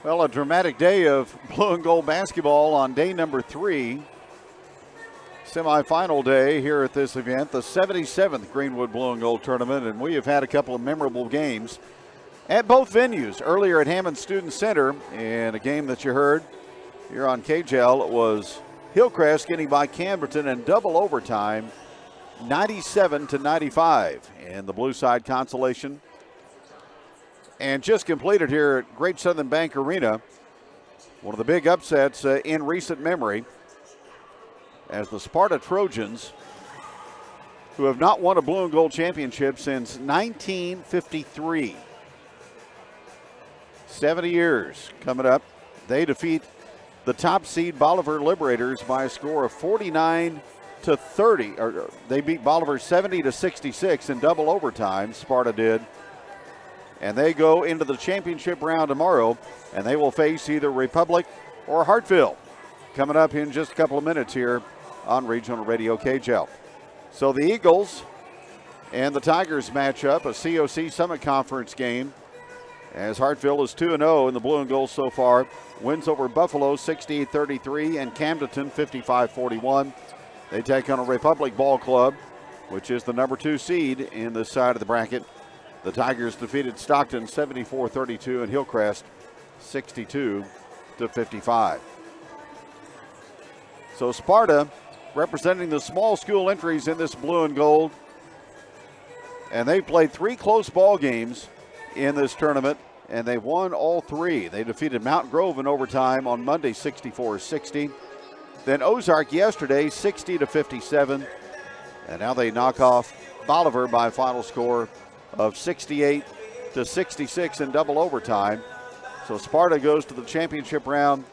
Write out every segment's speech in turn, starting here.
Well, a dramatic day of blue and gold basketball on day number 3. Semifinal day here at this event, the 77th Greenwood Blue and Gold Tournament, and we have had a couple of memorable games at both venues. Earlier at Hammond Student Center, in a game that you heard here on KJL, it was Hillcrest getting by Camberton in double overtime, 97-95, and the blue side consolation. And just completed here at Great Southern Bank Arena, one of the big upsets in recent memory, as the Sparta Trojans, who have not won a blue and gold championship since 1953. 70 years coming up. They defeat the top seed Bolivar Liberators by a score of 49-30. Or they beat Bolivar 70-66 in double overtime, Sparta did. And they go into the championship round tomorrow, and they will face either Republic or Hartville coming up in just a couple of minutes here on Regional Radio KJL. So the Eagles and the Tigers match up, a COC Summit Conference game, as Hartville is 2-0 in the blue and gold so far. Wins over Buffalo 68-33 and Camden 55-41. They take on a Republic Ball Club, which is the number 2 seed in this side of the bracket. The Tigers defeated Stockton 74-32 and Hillcrest 62-55. So Sparta representing the small school entries in this blue and gold. And they played 3 close ball games in this tournament, and they've won all 3. They defeated Mount Grove in overtime on Monday 64-60. Then Ozark yesterday 60-57. And now they knock off Bolivar by a final score of 68-66 in double overtime. So Sparta goes to the championship round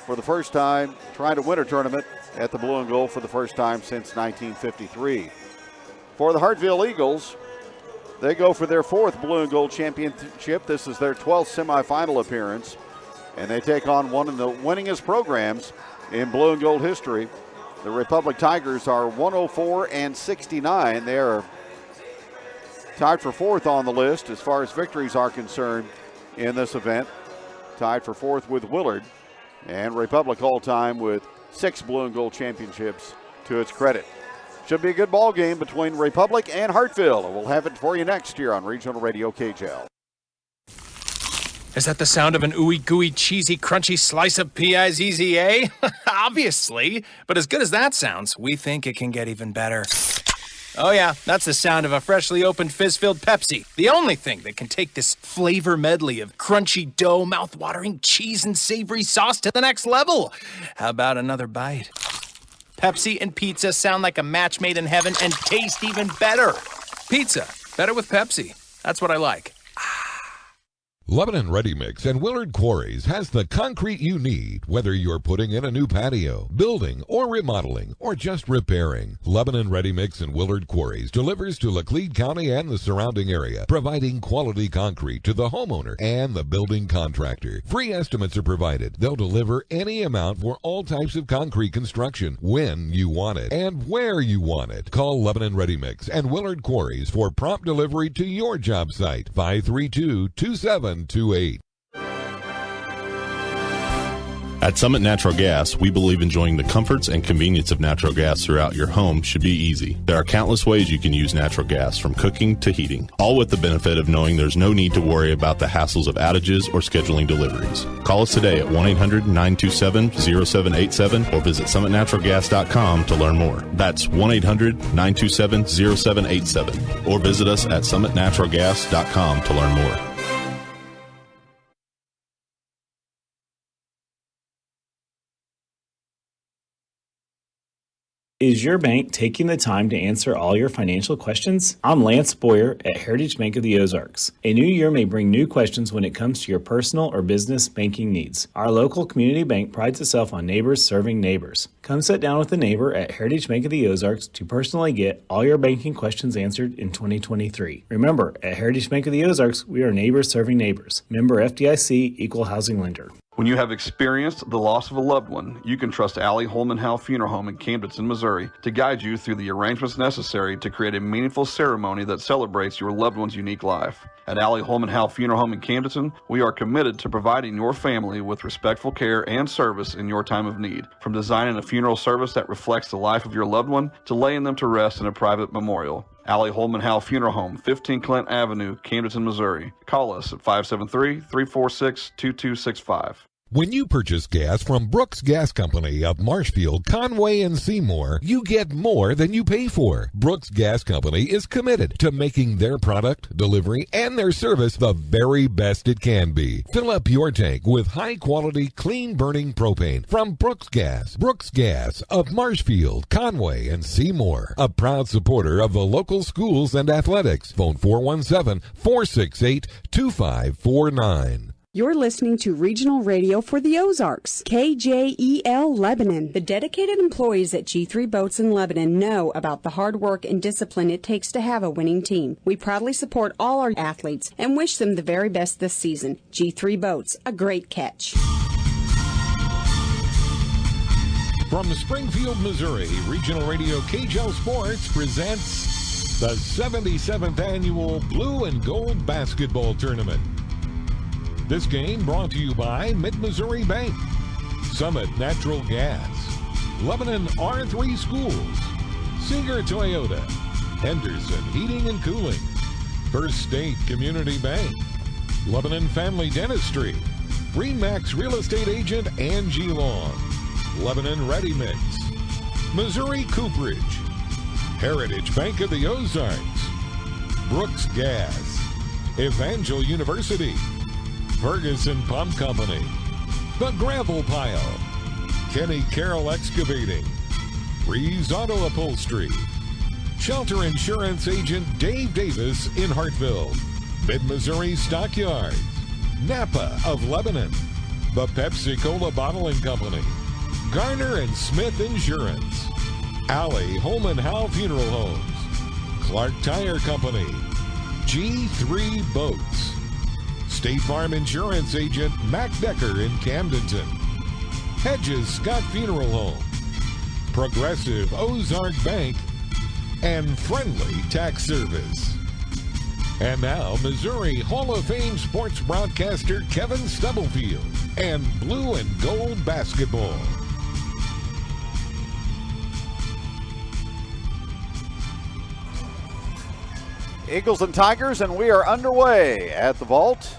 for the first time, trying to win a tournament at the blue and gold for the first time since 1953. For the Hartville Eagles, they go for their 4th blue and gold championship. This is their 12th semifinal appearance, and they take on one of the winningest programs in blue and gold history. The Republic Tigers are 104-69. They are tied for 4th on the list as far as victories are concerned in this event. Tied for 4th with Willard, and Republic all time with 6 blue and gold championships to its credit. Should be a good ball game between Republic and Hartville, and we'll have it for you next year on Regional Radio KJL. Is that the sound of an ooey gooey cheesy crunchy slice of P-I-Z-Z-A? Obviously, but as good as that sounds, we think it can get even better. Oh yeah, that's the sound of a freshly opened fizz-filled Pepsi. The only thing that can take this flavor medley of crunchy dough, mouth-watering cheese, and savory sauce to the next level. How about another bite? Pepsi and pizza sound like a match made in heaven and taste even better. Pizza, better with Pepsi. That's what I like. Lebanon Ready Mix and Willard Quarries has the concrete you need, whether you're putting in a new patio, building, or remodeling, or just repairing. Lebanon Ready Mix and Willard Quarries delivers to Laclede County and the surrounding area, providing quality concrete to the homeowner and the building contractor. Free estimates are provided. They'll deliver any amount for all types of concrete construction, when you want it and where you want it. Call Lebanon Ready Mix and Willard Quarries for prompt delivery to your job site. 532-2728. At Summit Natural Gas, we believe enjoying the comforts and convenience of natural gas throughout your home should be easy. There are countless ways you can use natural gas, from cooking to heating, all with the benefit of knowing there's no need to worry about the hassles of outages or scheduling deliveries. Call us today at 1-800-927-0787 or visit summitnaturalgas.com to learn more. That's 1-800-927-0787 or visit us at summitnaturalgas.com to learn more. Is your bank taking the time to answer all your financial questions? I'm Lance Boyer at Heritage Bank of the Ozarks. A new year may bring new questions when it comes to your personal or business banking needs. Our local community bank prides itself on neighbors serving neighbors. Come sit down with a neighbor at Heritage Bank of the Ozarks to personally get all your banking questions answered in 2023. Remember, at Heritage Bank of the Ozarks, we are neighbors serving neighbors. Member FDIC, Equal Housing Lender. When you have experienced the loss of a loved one, you can trust Allie Holman Howe Funeral Home in Camdenton, Missouri to guide you through the arrangements necessary to create a meaningful ceremony that celebrates your loved one's unique life. At Allie Holman Howe Funeral Home in Camdenton, we are committed to providing your family with respectful care and service in your time of need. From designing a funeral service that reflects the life of your loved one to laying them to rest in a private memorial. Allie Holman Howe Funeral Home, 15 Clint Avenue, Camdenton, Missouri. Call us at 573-346-2265. When you purchase gas from Brooks Gas Company of Marshfield, Conway, and Seymour, you get more than you pay for. Brooks Gas Company is committed to making their product, delivery, and their service the very best it can be. Fill up your tank with high-quality, clean-burning propane from Brooks Gas. Brooks Gas of Marshfield, Conway, and Seymour. A proud supporter of the local schools and athletics. Phone 417-468-2549. You're listening to Regional Radio for the Ozarks, KJEL Lebanon. The dedicated employees at G3 Boats in Lebanon know about the hard work and discipline it takes to have a winning team. We proudly support all our athletes and wish them the very best this season. G3 Boats, a great catch. From Springfield, Missouri, Regional Radio KJEL Sports presents the 77th Annual Blue and Gold Basketball Tournament. This game brought to you by Mid-Missouri Bank, Summit Natural Gas, Lebanon R3 Schools, Seeger Toyota, Henderson Heating and Cooling, First State Community Bank, Lebanon Family Dentistry, Remax Real Estate Agent Angie Long, Lebanon Ready Mix, Missouri Cooperage, Heritage Bank of the Ozarks, Brooks Gas, Evangel University, Ferguson Pump Company, The Gravel Pile, Kenny Carroll Excavating, Reeves Auto Upholstery, Shelter Insurance Agent Dave Davis in Hartville, Mid-Missouri Stockyards, Napa of Lebanon, the Pepsi-Cola Bottling Company, Garner and Smith Insurance, Allie Holman Howe Funeral Homes, Clark Tire Company, G3 Boats, State Farm Insurance Agent Mac Decker in Camdenton, Hedges Scott Funeral Home, Progressive Ozark Bank, and Friendly Tax Service. And now, Missouri Hall of Fame sports broadcaster Kevin Stubblefield and Blue and Gold Basketball. Eagles and Tigers, and we are underway at the vault.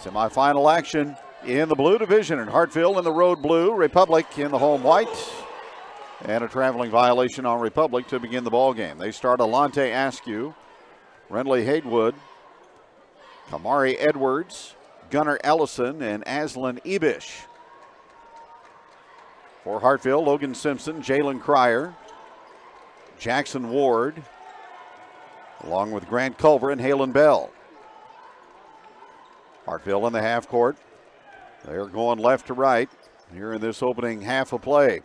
Semifinal action in the blue division, in Hartville in the road blue, Republic in the home white, and a traveling violation on Republic to begin the ball game. They start Alante Askew, Renly Haywood, Kamari Edwards, Gunnar Ellison, and Aslan Ibish. For Hartville, Logan Simpson, Jalen Cryer, Jackson Ward, along with Grant Culver and Halen Bell. Hartville in the half court. They're going left to right here in this opening half of play.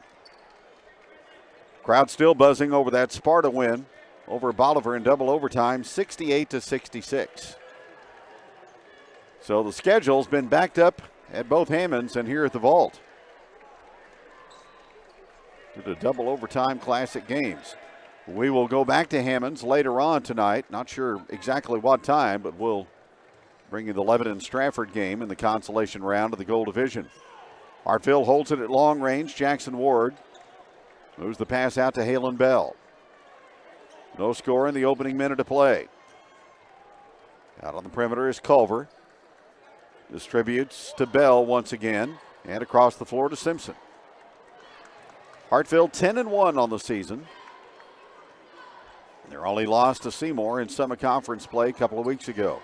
Crowd still buzzing over that Sparta win over Bolivar in double overtime, 68-66. So the schedule's been backed up at both Hammonds and here at the vault. To the double overtime classic games. We will go back to Hammonds later on tonight. Not sure exactly what time, but we'll bring you the Lebanon-Stratford game in the consolation round of the Gold Division. Hartville holds it at long range. Jackson Ward moves the pass out to Halen Bell. No score in the opening minute of play. Out on the perimeter is Culver. Distributes to Bell once again, and across the floor to Simpson. Hartville 10-1 on the season. Their only loss to Seymour in summer conference play a couple of weeks ago.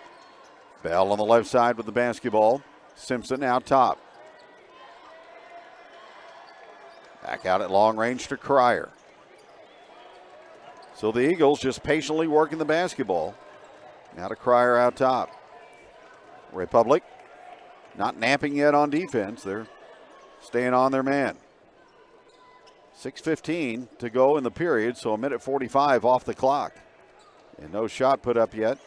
Bell on the left side with the basketball. Simpson out top. Back out at long range to Cryer. So the Eagles just patiently working the basketball. Now to Cryer out top. Republic not napping yet on defense. They're staying on their man. 6:15 to go in the period, so a minute 45 off the clock. And no shot put up yet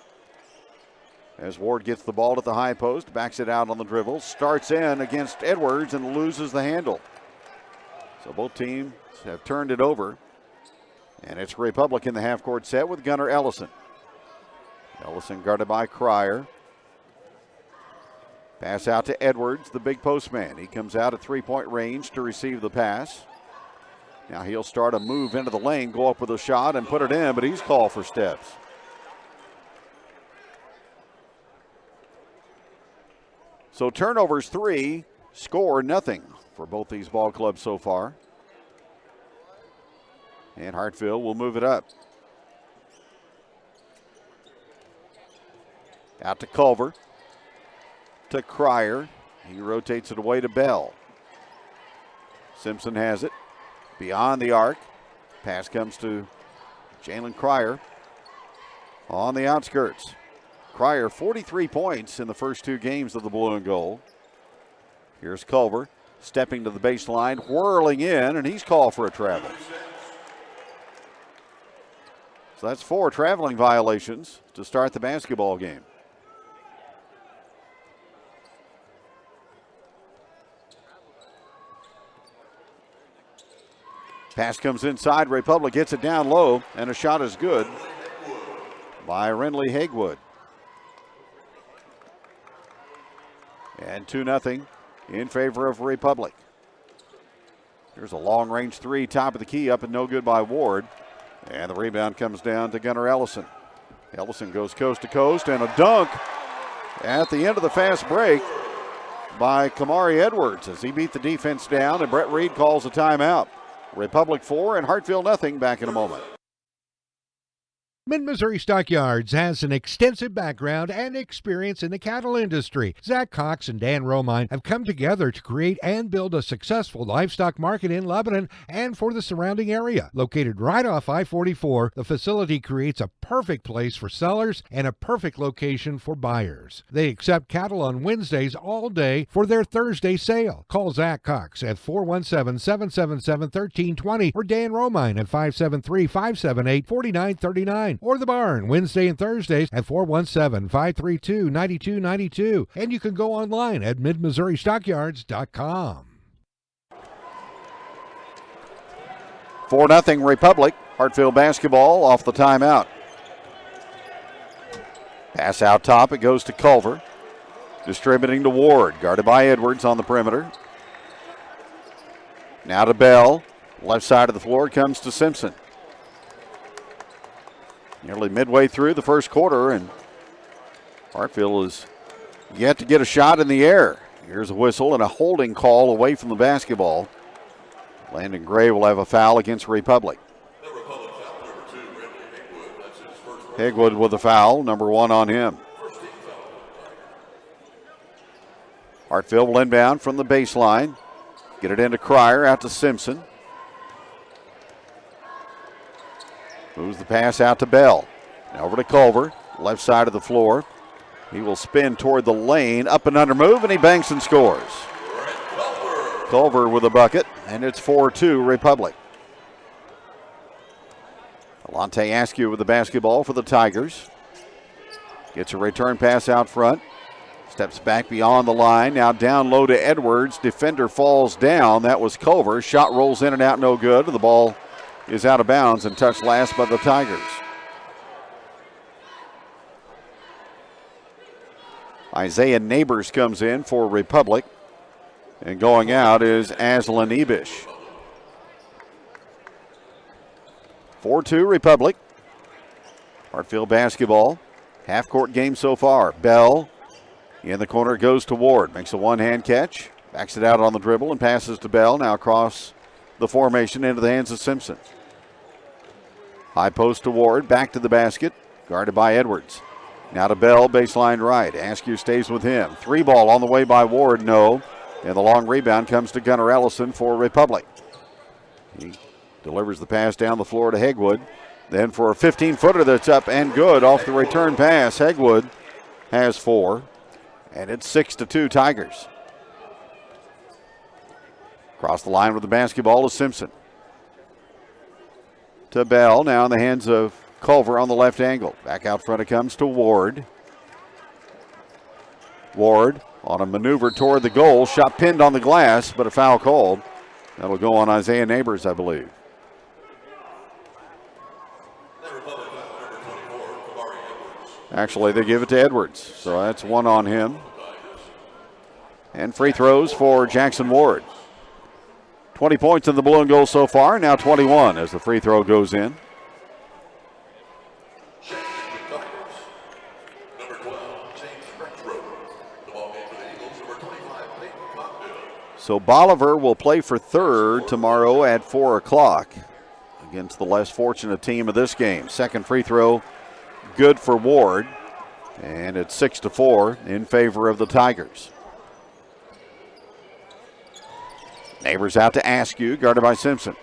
As Ward gets the ball at the high post, backs it out on the dribble, starts in against Edwards and loses the handle. So both teams have turned it over. And it's Republic in the half-court set with Gunnar Ellison. Ellison guarded by Cryer. Pass out to Edwards, the big postman. He comes out at three-point range to receive the pass. Now he'll start a move into the lane, go up with a shot and put it in, but he's called for steps. So turnovers 3, score nothing for both these ball clubs so far. And Hartville will move it up. Out to Culver. To Cryer. He rotates it away to Bell. Simpson has it. Beyond the arc. Pass comes to Jalen Cryer. On the outskirts. Cryer, 43 points in the first 2 games of the blue and gold. Here's Culver. Stepping to the baseline. Whirling in, and he's called for a travel. So that's 4 traveling violations to start the basketball game. Pass comes inside. Republic gets it down low, and a shot is good by Renly Hagwood. And 2-0 in favor of Republic. Here's a long-range 3, top of the key, up and no good by Ward. And the rebound comes down to Gunnar Ellison. Ellison goes coast to coast, and a dunk at the end of the fast break by Kamari Edwards as he beat the defense down, and Brett Reed calls a timeout. Republic 4 and Hartville nothing. Back in a moment. Mid-Missouri Stockyards has an extensive background and experience in the cattle industry. Zach Cox and Dan Romine have come together to create and build a successful livestock market in Lebanon and for the surrounding area. Located right off I-44, the facility creates a perfect place for sellers and a perfect location for buyers. They accept cattle on Wednesdays all day for their Thursday sale. Call Zach Cox at 417-777-1320 or Dan Romine at 573-578-4939. Or the barn Wednesday and Thursdays at 417-532-9292. And you can go online at midmissouristockyards.com. 4-0 Republic. Hartville basketball off the timeout. Pass out top. It goes to Culver. Distributing to Ward. Guarded by Edwards on the perimeter. Now to Bell. Left side of the floor comes to Simpson. Nearly midway through the first quarter, and Hartville is yet to get a shot in the air. Here's a whistle and a holding call away from the basketball. Landon Gray will have a foul against Republic. Hagwood with a foul, number 1 on him. Hartville will inbound from the baseline. Get it into Cryer, out to Simpson. Moves the pass out to Bell. Now over to Culver, left side of the floor. He will spin toward the lane, up and under move, and he banks and scores. Culver with a bucket, and it's 4-2 Republic. Alante Askew with the basketball for the Tigers. Gets a return pass out front. Steps back beyond the line. Now down low to Edwards. Defender falls down. That was Culver. Shot rolls in and out, no good. The ball is out of bounds and touched last by the Tigers. Isaiah Neighbors comes in for Republic. And going out is Aslan Ibish. 4-2 Republic. Hartville basketball. Half-court game so far. Bell in the corner goes to Ward. Makes a one-hand catch. Backs it out on the dribble and passes to Bell. Now across the formation into the hands of Simpson. High post to Ward. Back to the basket. Guarded by Edwards. Now to Bell, baseline right. Askew stays with him. 3-ball on the way by Ward. No. And the long rebound comes to Gunnar Ellison for Republic. He delivers the pass down the floor to Hagwood. Then for a 15-footer that's up and good off the return pass. Hagwood has 4. And it's 6-2 Tigers. Across the line with the basketball is Simpson. To Bell, now in the hands of Culver on the left angle. Back out front it comes to Ward. Ward on a maneuver toward the goal. Shot pinned on the glass, but a foul called. That'll go on Isaiah Neighbors, I believe. Actually, they give it to Edwards, so that's one on him. And free throws for Jackson Ward. 20 points in the blue and gold so far, now 21 as the free throw goes in. So Bolivar will play for third tomorrow at 4 o'clock against the less fortunate team of this game. Second free throw good for Ward, and it's 6-4 in favor of the Tigers. Neighbors out to Askew, guarded by Simpson.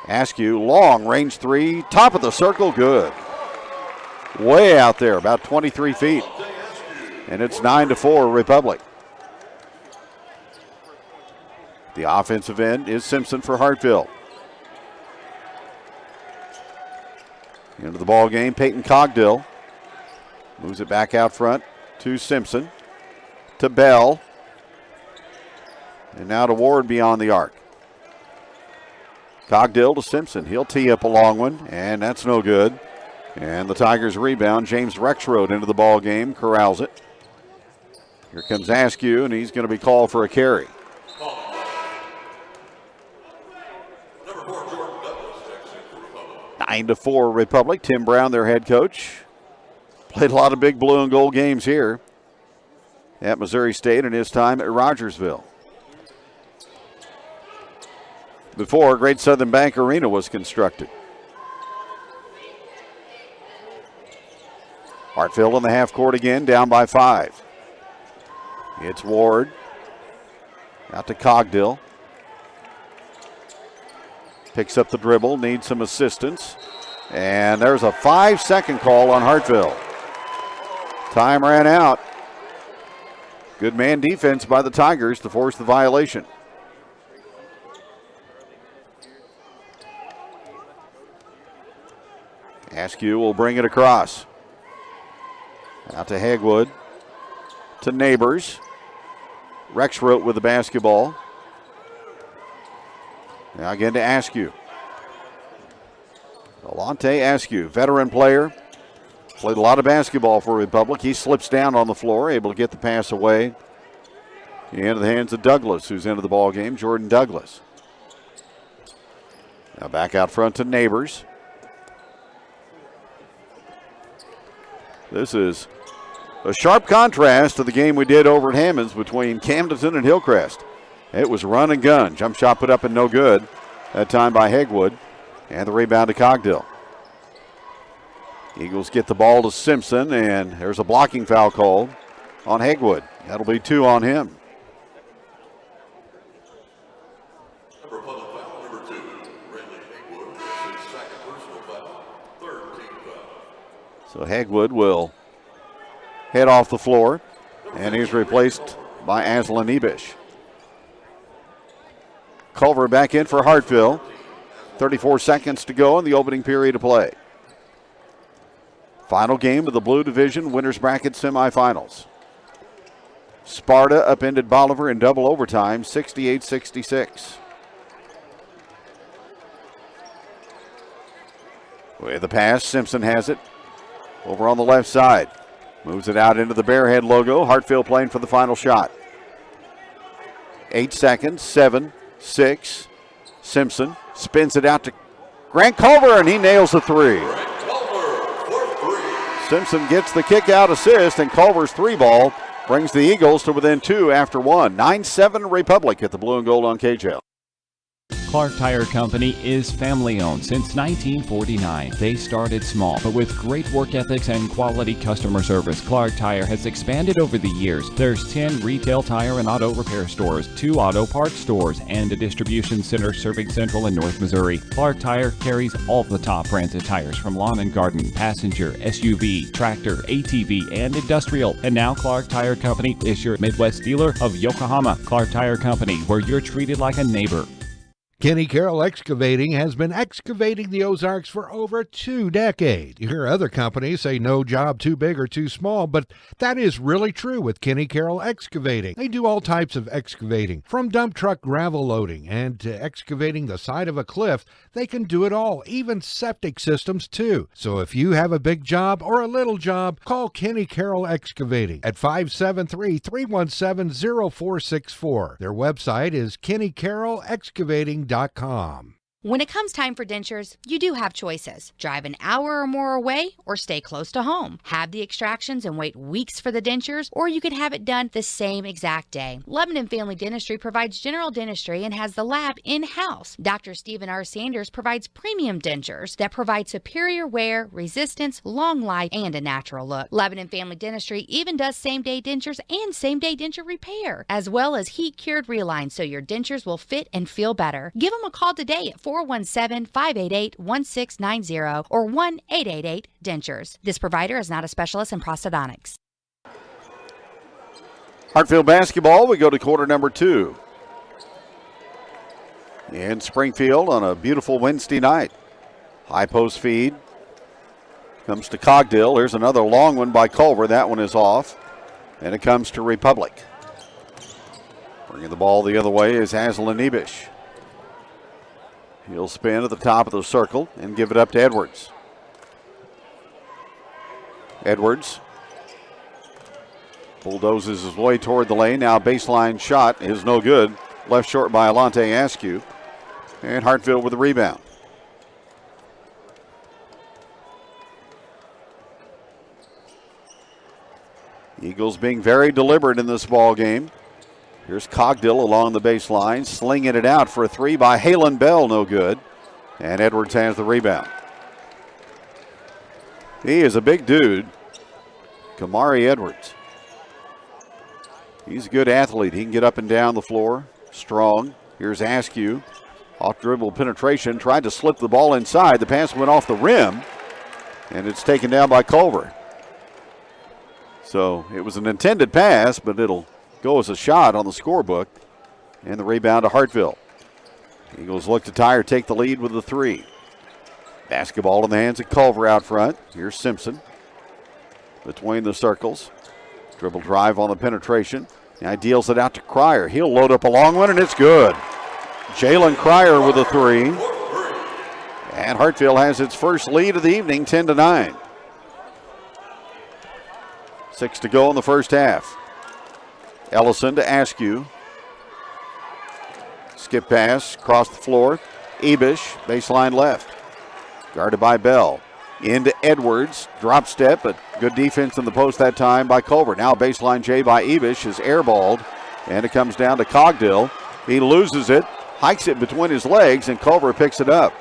Askew, long range three, top of the circle, good. Way out there, about 23 feet. And it's 9-4 Republic. The offensive end is Simpson for Hartville. Into the ball game, Peyton Cogdill moves it back out front to Simpson, to Bell, and now to Ward beyond the arc. Cogdill to Simpson. He'll tee up a long one, and that's no good. And the Tigers rebound. James Rexroad into the ball game, corrals it. Here comes Askew, and he's going to be called for a carry. Nine to 4 Republic. Tim Brown, their head coach. Played a lot of big blue and gold games here at Missouri State in his time at Rogersville. Before Great Southern Bank Arena was constructed. Hartville in the half court again, down by 5. It's Ward. Out to Cogdill. Picks up the dribble, needs some assistance. And there's a 5-second call on Hartville. Time ran out. Good man defense by the Tigers to force the violation. Askew will bring it across. Out to Hagwood. To Neighbors. Rexroad with the basketball. Now again to Askew. Alante Askew, veteran player. Played a lot of basketball for Republic. He slips down on the floor, able to get the pass away into the hands of Douglas, who's into the ball game, Jordan Douglas. Now back out front to Neighbors. This is a sharp contrast to the game we did over at Hammonds between Camdenton and Hillcrest. It was run and gun. Jump shot put up and no good. That time by Hagwood. And the rebound to Cogdill. Eagles get the ball to Simpson, and there's a blocking foul called on Hagwood. That'll be 2 on him. So Hagwood will head off the floor, and he's replaced by Aslan Ebish. Culver back in for Hartville. 34 seconds to go in the opening period of play. Final game of the Blue Division Winners Bracket semifinals. Sparta upended Bolivar in double overtime, 68-66. With the pass, Simpson has it over on the left side. Moves it out into the Bearhead logo. Hartville playing for the final shot. 8 seconds, 7, 6. Simpson spins it out to Grant Culver, and he nails the 3. Simpson gets the kick-out assist, and Culver's 3 ball brings the Eagles to within 2 after 1. 9-7 Republic at the blue and gold on KJL. Clark Tire Company is family-owned since 1949. They started small, but with great work ethics and quality customer service, Clark Tire has expanded over the years. There's 10 retail tire and auto repair stores, 2 auto parts stores, and a distribution center serving Central and North Missouri. Clark Tire carries all the top brands of tires from lawn and garden, passenger, SUV, tractor, ATV, and industrial. And now Clark Tire Company is your Midwest dealer of Yokohama. Clark Tire Company, where you're treated like a neighbor. Kenny Carroll Excavating has been excavating the Ozarks for over 2 decades. You hear other companies say no job too big or too small, but that is really true with Kenny Carroll Excavating. They do all types of excavating, from dump truck gravel loading and to excavating the side of a cliff. They can do it all, even septic systems too. So if you have a big job or a little job, call Kenny Carroll Excavating at 573-317-0464. Their website is kennycarrollexcavating.com. When it comes time for dentures, you do have choices. Drive an hour or more away or stay close to home. Have the extractions and wait weeks for the dentures, or you could have it done the same exact day. Lebanon Family Dentistry provides general dentistry and has the lab in-house. Dr. Stephen R. Sanders provides premium dentures that provide superior wear, resistance, long life, and a natural look. Lebanon Family Dentistry even does same-day dentures and same-day denture repair, as well as heat-cured relines so your dentures will fit and feel better. Give them a call today at 417-588-1690 or 1-888-DENTURES. This provider is not a specialist in prosthodontics. Hartfield basketball, we go to quarter number 2. In Springfield on a beautiful Wednesday night. High post feed. Comes to Cogdill. There's another long one by Culver. That one is off. And it comes to Republic. Bringing the ball the other way is Aslan Ebish. He'll spin at the top of the circle and give it up to Edwards. Edwards bulldozes his way toward the lane. Now baseline shot is no good. Left short by Alante Askew. And Hartfield with the rebound. Eagles being very deliberate in this ball game. Here's Cogdill along the baseline, slinging it out for a 3 by Halen Bell, no good. And Edwards has the rebound. He is a big dude, Kamari Edwards. He's a good athlete. He can get up and down the floor, strong. Here's Askew, off dribble penetration, tried to slip the ball inside. The pass went off the rim, and it's taken down by Culver. So it was an intended pass, but it'll go as a shot on the scorebook. And the rebound to Hartville. Eagles look to tie or take the lead with the 3. Basketball in the hands of Culver out front. Here's Simpson between the circles. Dribble drive on the penetration. Now he deals it out to Cryer. He'll load up a long one, and it's good. Jalen Cryer with a 3. And Hartfield has its first lead of the evening, 10-9. 6 to go in the first half. Ellison to Askew. Skip pass, across the floor. Ebish, baseline left. Guarded by Bell. Into Edwards. Drop step, but good defense in the post that time by Culver. Now baseline J by Ebish is airballed. And it comes down to Cogdill. He loses it, hikes it between his legs, and Culver picks it up.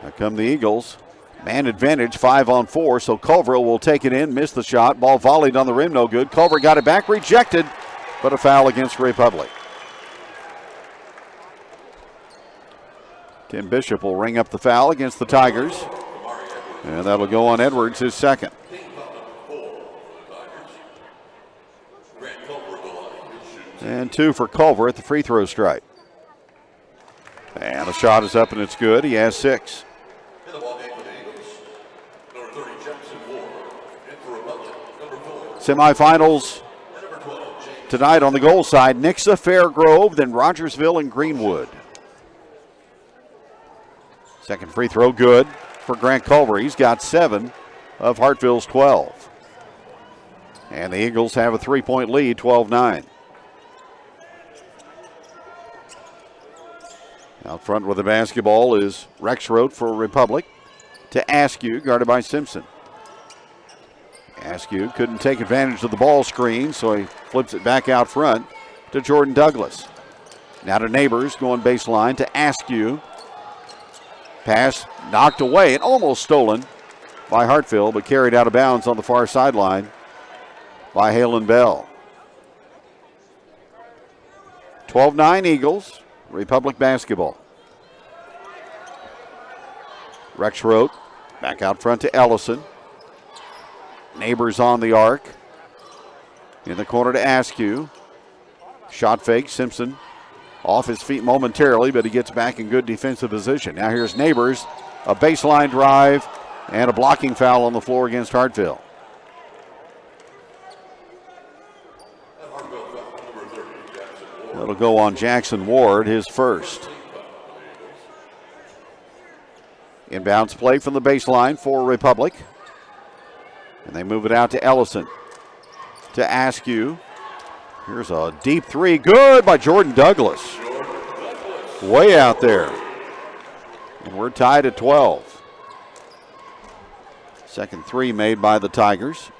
Now come the Eagles. Man advantage, 5-on-4, so Culver will take it in, miss the shot. Ball volleyed on the rim, no good. Culver got it back, rejected, but a foul against Republic. Tim Bishop will ring up the foul against the Tigers, and that'll go on Edwards, his second. And 2 for Culver at the free throw stripe. And the shot is up and it's good. He has 6. Semifinals tonight on the goal side, Nixa, Fairgrove, then Rogersville and Greenwood. Second free throw good for Grant Culver. He's got 7 of Hartville's 12. And the Eagles have a 3-point lead, 12-9. Out front with the basketball is Rexroth for Republic to Askew, guarded by Simpson. Askew couldn't take advantage of the ball screen, so he flips it back out front to Jordan Douglas. Now to Neighbors, going baseline to Askew. Pass knocked away and almost stolen by Hartfield, but carried out of bounds on the far sideline by Halen Bell. 12-9 Eagles, Republic basketball. Rexroth back out front to Ellison. Neighbors on the arc. In the corner to Askew. Shot fake, Simpson Off his feet momentarily, but he gets back in good defensive position. Now here's Neighbors, a baseline drive, and a blocking foul on the floor against Hartville. That'll go on Jackson Ward, his first. Inbounds play from the baseline for Republic. And they move it out to Ellison. To Askew. Here's a deep three. Good by Jordan Douglas. Way out there. And we're tied at 12. Second three made by the Tigers.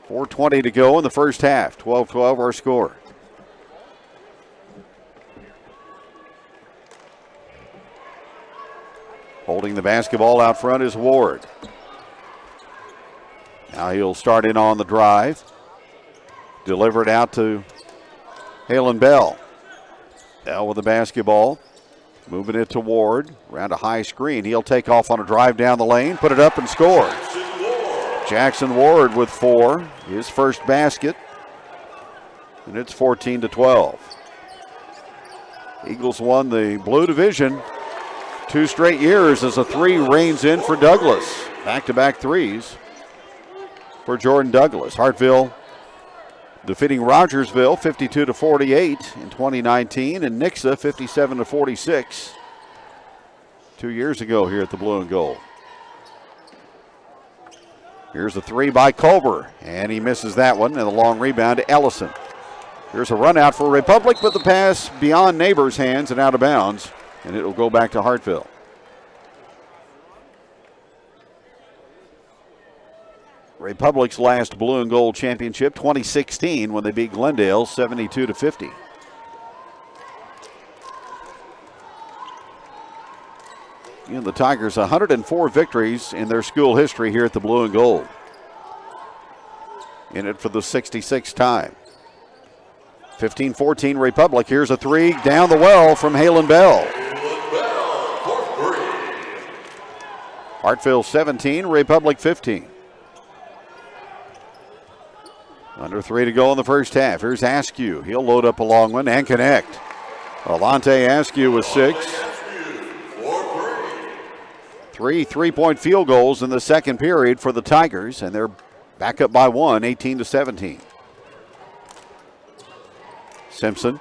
4:20 to go in the first half. 12-12 our score. Holding the basketball out front is Ward. Now he'll start in on the drive. Deliver it out to Halen Bell. Bell with the basketball. Moving it to Ward. Around a high screen. He'll take off on a drive down the lane. Put it up and score. Jackson Ward with 4. His first basket. And it's 14-12. Eagles won the Blue Division 2 straight years as a 3 reigns in for Douglas. Back-to-back threes for Jordan Douglas. Hartville defeating Rogersville 52-48 in 2019 and Nixa 57-46 2 years ago here at the Blue and Gold. Here's a 3 by Culver, and he misses that one, and a long rebound to Ellison. Here's a run out for Republic, but the pass beyond Neighbors' hands and out of bounds, and it'll go back to Hartville. Republic's last Blue and Gold championship, 2016, when they beat Glendale 72-50. You know, the Tigers 104 victories in their school history here at the Blue and Gold. In it for the 66th time. 15-14 Republic. Here's a 3 down the well from Halen Bell. Hartville 17, Republic 15. Under 3 to go in the first half. Here's Askew. He'll load up a long one and connect. Alante Askew with 6. 3 3-point field goals in the second period for the Tigers, and they're back up by 1, 18-17. Simpson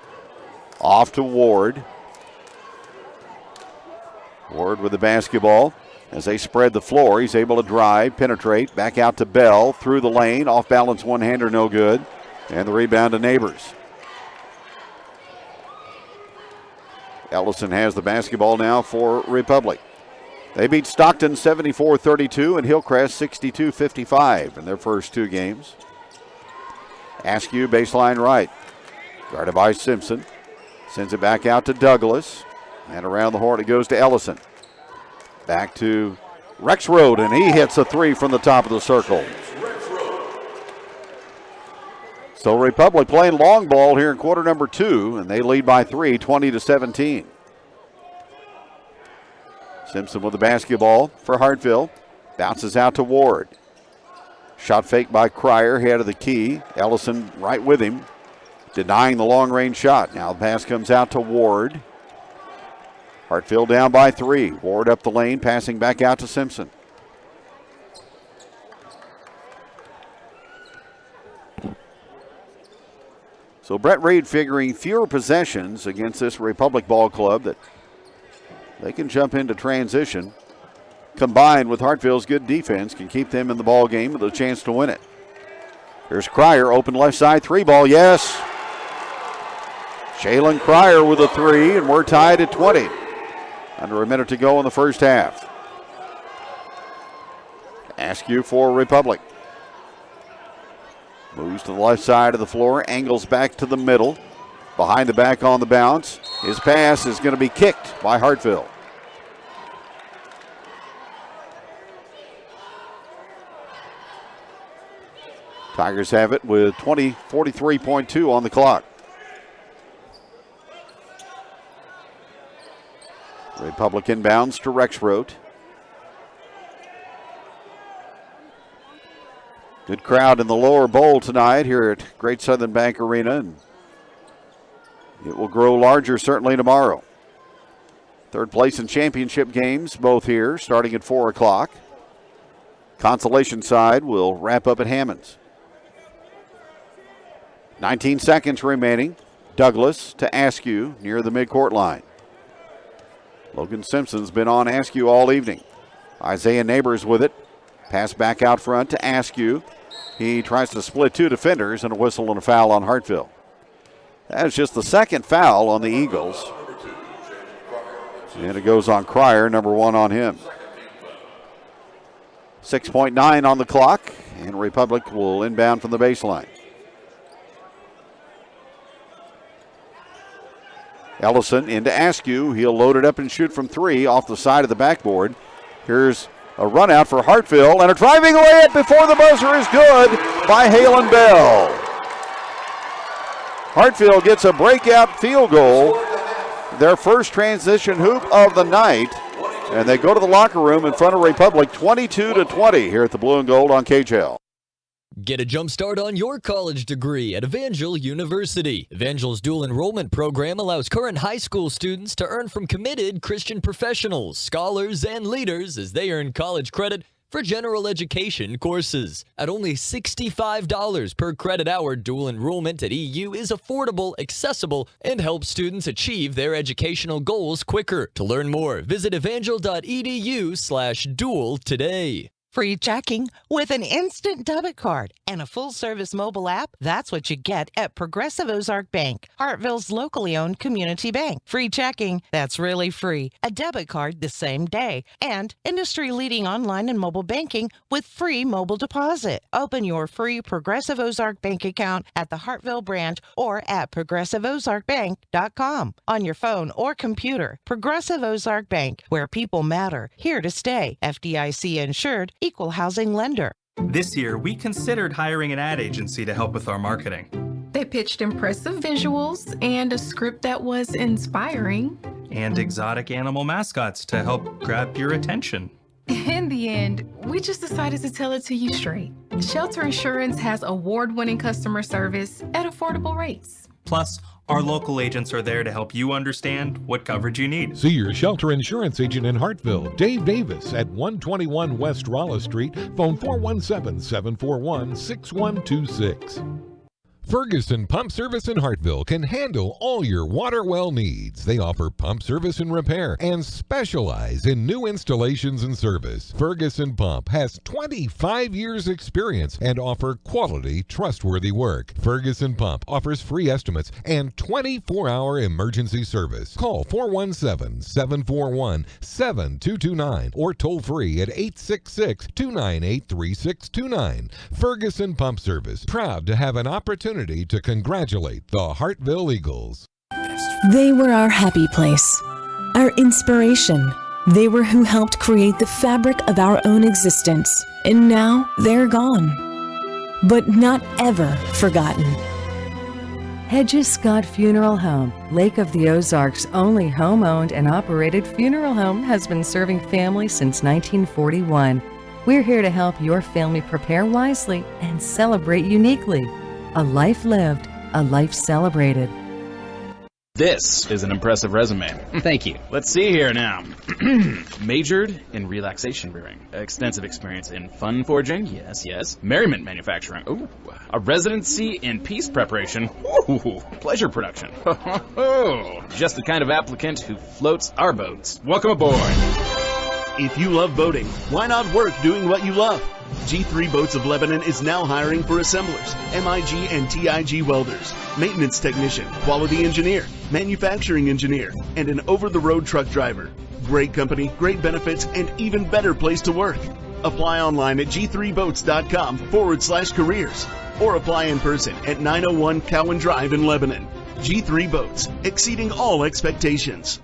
off to Ward. Ward with the basketball. As they spread the floor, he's able to drive, penetrate, back out to Bell, through the lane, off balance one-hander, no good. And the rebound to Neighbors. Ellison has the basketball now for Republic. They beat Stockton 74-32 and Hillcrest 62-55 in their first 2 games. Askew baseline right. Guarded by Simpson. Sends it back out to Douglas. And around the horn it goes to Ellison. Back to Rexroad, and he hits a 3 from the top of the circle. So Republic playing long ball here in quarter number 2, and they lead by 3, 20-17. Simpson with the basketball for Hartville. Bounces out to Ward. Shot fake by Cryer, head of the key. Ellison right with him, denying the long-range shot. Now the pass comes out to Ward. Hartville down by 3. Ward up the lane, passing back out to Simpson. So Brett Reed figuring fewer possessions against this Republic ball club that they can jump into transition. Combined with Hartville's good defense can keep them in the ball game with a chance to win it. Here's Cryer, open left side 3 ball, yes. Jalen Cryer with a 3, and we're tied at 20. Under a minute to go in the first half. Askew for Republic. Moves to the left side of the floor, angles back to the middle. Behind the back on the bounce. His pass is going to be kicked by Hartville. Tigers have it with 43.2 on the clock. Republic inbounds to Rexroad. Good crowd in the lower bowl tonight here at Great Southern Bank Arena. And It will grow larger certainly tomorrow. Third place in championship games, both here, starting at 4 o'clock. Consolation side will wrap up at Hammonds. 19 seconds remaining. Douglas to Askew near the midcourt line. Logan Simpson's been on Askew all evening. Isaiah Neighbors with it. Pass back out front to Askew. He tries to split two defenders, and a whistle and a foul on Hartville. That is just the second foul on the Eagles. And it goes on Cryer, number 1 on him. 6.9 on the clock, and Republic will inbound from the baseline. Ellison into Askew. He'll load it up and shoot from 3 off the side of the backboard. Here's a run out for Hartville, and a driving layup before the buzzer is good by Halen Bell. Hartville gets a breakout field goal, their first transition hoop of the night, and they go to the locker room in front of Republic 22-20 here at the Blue and Gold on KJL. Get a jump start on your college degree at Evangel University. Evangel's dual enrollment program allows current high school students to earn from committed Christian professionals, scholars, and leaders as they earn college credit for general education courses. At only $65 per credit hour, dual enrollment at EU is affordable, accessible, and helps students achieve their educational goals quicker. To learn more, visit evangel.edu/dual today. Free checking with an instant debit card and a full-service mobile app. That's what you get at Progressive Ozark Bank, Hartville's locally owned community bank. Free checking, that's really free. A debit card the same day. And industry-leading online and mobile banking with free mobile deposit. Open your free Progressive Ozark Bank account at the Hartville branch or at progressiveozarkbank.com. On your phone or computer. Progressive Ozark Bank, where people matter. Here to stay. FDIC insured. Equal housing lender. This year, we considered hiring an ad agency to help with our marketing. They pitched impressive visuals and a script that was inspiring. And exotic animal mascots to help grab your attention. In the end, we just decided to tell it to you straight. Shelter Insurance has award-winning customer service at affordable rates. Plus, our local agents are there to help you understand what coverage you need. See your Shelter Insurance agent in Hartville, Dave Davis, at 121 West Rolla Street. Phone 417-741-6126. Ferguson Pump Service in Hartville can handle all your water well needs. They offer pump service and repair and specialize in new installations and service. Ferguson Pump has 25 years experience and offer quality, trustworthy work. Ferguson Pump offers free estimates and 24-hour emergency service. Call 417-741-7229 or toll free at 866-298-3629. Ferguson Pump Service, proud to have an opportunity to congratulate the Hartville Eagles. They were our happy place, our inspiration. They were who helped create the fabric of our own existence, and now they're gone, but not ever forgotten. Hedges Scott Funeral Home, Lake of the Ozarks' only home-owned and operated funeral home, has been serving families since 1941. We're here to help your family prepare wisely and celebrate uniquely. A life lived, a life celebrated. This is an impressive resume. Thank you. Let's see here now. Majored in relaxation brewing. Extensive experience in fun forging. Yes. Merriment manufacturing. Ooh. A residency in peace preparation. Ooh. Pleasure production. Just the kind of applicant who floats our boats. Welcome aboard. If you love boating, why not work doing what you love? G3 Boats of Lebanon is now hiring for assemblers, MIG and TIG welders, maintenance technician, quality engineer, manufacturing engineer, and an over-the-road truck driver. Great company, great benefits, and even better place to work. Apply online at g3boats.com/careers or apply in person at 901 Cowan Drive in Lebanon. G3 Boats, exceeding all expectations.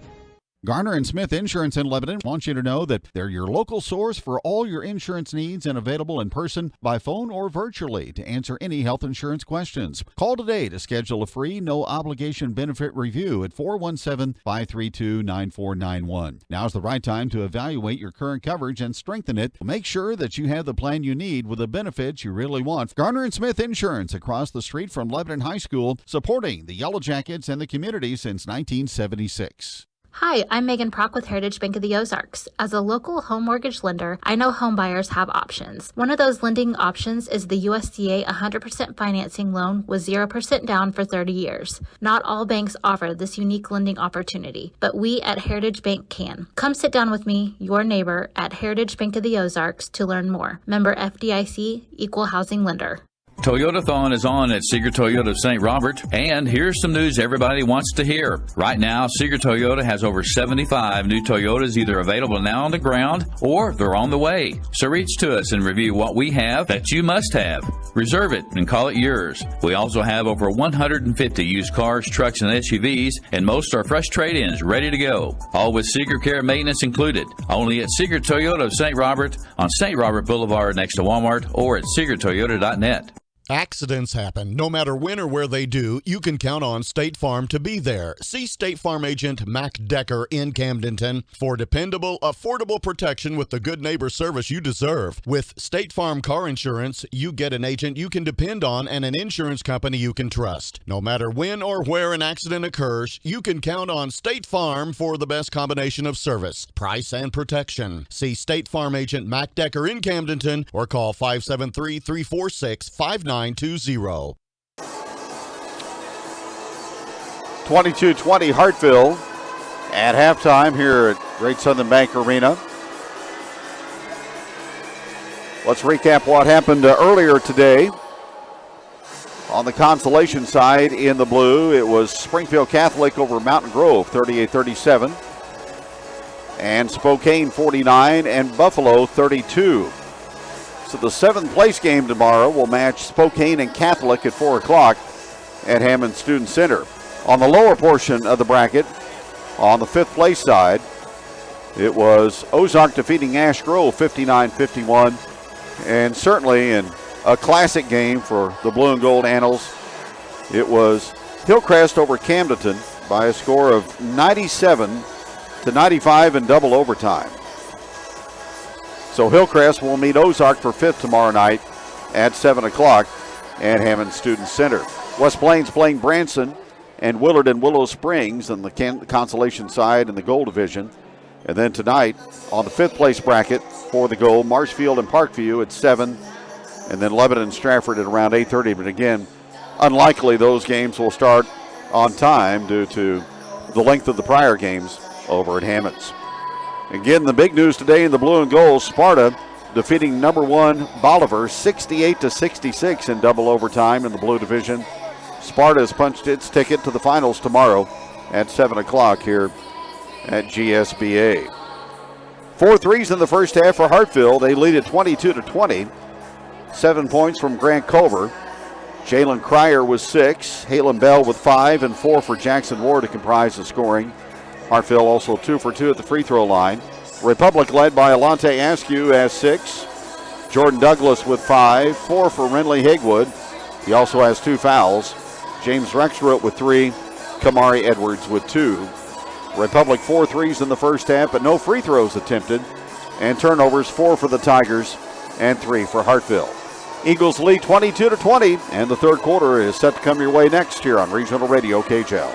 Garner and Smith Insurance in Lebanon wants you to know that they're your local source for all your insurance needs and available in person, by phone, or virtually to answer any health insurance questions. Call today to schedule a free, no-obligation benefit review at 417-532-9491. Now's the right time to evaluate your current coverage and strengthen it. Make sure that you have the plan you need with the benefits you really want. Garner and Smith Insurance, across the street from Lebanon High School, supporting the Yellow Jackets and the community since 1976. Hi, I'm Megan Prock with Heritage Bank of the Ozarks. As a local home mortgage lender, I know home buyers have options. One of those lending options is the USDA 100% financing loan with 0% down for 30 years. Not all banks offer this unique lending opportunity, but we at Heritage Bank can. Come sit down with me, your neighbor, at Heritage Bank of the Ozarks to learn more. Member FDIC, Equal Housing Lender. Toyotathon is on at Seeger Toyota of St. Robert, and here's some news everybody wants to hear. Right now, Seeger Toyota has over 75 new Toyotas either available now on the ground or they're on the way. So reach to us and review what we have that you must have. Reserve it and call it yours. We also have over 150 used cars, trucks, and SUVs, and most are fresh trade-ins ready to go. All with Seeger Care maintenance included. Only at Seeger Toyota of St. Robert on St. Robert Boulevard next to Walmart, or at SeegerToyota.net. Accidents happen. No matter when or where they do, you can count on State Farm to be there. See State Farm agent Mac Decker in Camdenton for dependable, affordable protection with the good neighbor service you deserve. With State Farm car insurance, you get an agent you can depend on and an insurance company you can trust. No matter when or where an accident occurs, you can count on State Farm for the best combination of service, price, and protection. See State Farm agent Mac Decker in Camdenton or call 573-346-5920. 22-20 Hartville at halftime here at Great Southern Bank Arena. Let's recap what happened earlier today. On the consolation side in the blue, it was Springfield Catholic over Mountain Grove, 38-37. And Spokane 49 and Buffalo 32. So the seventh place game tomorrow will match Spokane and Catholic at 4 o'clock at Hammond Student Center. On the lower portion of the bracket, on the fifth place side, it was Ozark defeating Ash Grove 59-51. And certainly in a classic game for the Blue and Gold annals, it was Hillcrest over Camdenton by a score of 97-95 in double overtime. So Hillcrest will meet Ozark for fifth tomorrow night at 7 o'clock at Hammond Student Center. West Plains playing Branson and Willard and Willow Springs on the consolation side in the gold division. And then tonight on the fifth place bracket for the gold, Marshfield and Parkview at 7. And then Lebanon and Stratford at around 8:30. But again, unlikely those games will start on time due to the length of the prior games over at Hammond's. Again, the big news today in the blue and gold, Sparta defeating number 1 Bolivar 68-66 in double overtime in the blue division. Sparta has punched its ticket to the finals tomorrow at 7 o'clock here at GSBA. 4 threes in the first half for Hartville. They lead at 22-20. 7 points from Grant Culver. Jalen Cryer with 6. Halen Bell with 5 and 4 for Jackson Ward to comprise the scoring. Hartville also 2 for 2 at the free throw line. Republic led by Alante Askew has 6. Jordan Douglas with 5. 4 for Renly Higwood. He also has 2 fouls. James Rexroth with 3. Kamari Edwards with 2. Republic 4 threes in the first half, but no free throws attempted. And turnovers, 4 for the Tigers and 3 for Hartville. Eagles lead 22-20, and the third quarter is set to come your way next here on Regional Radio KHL.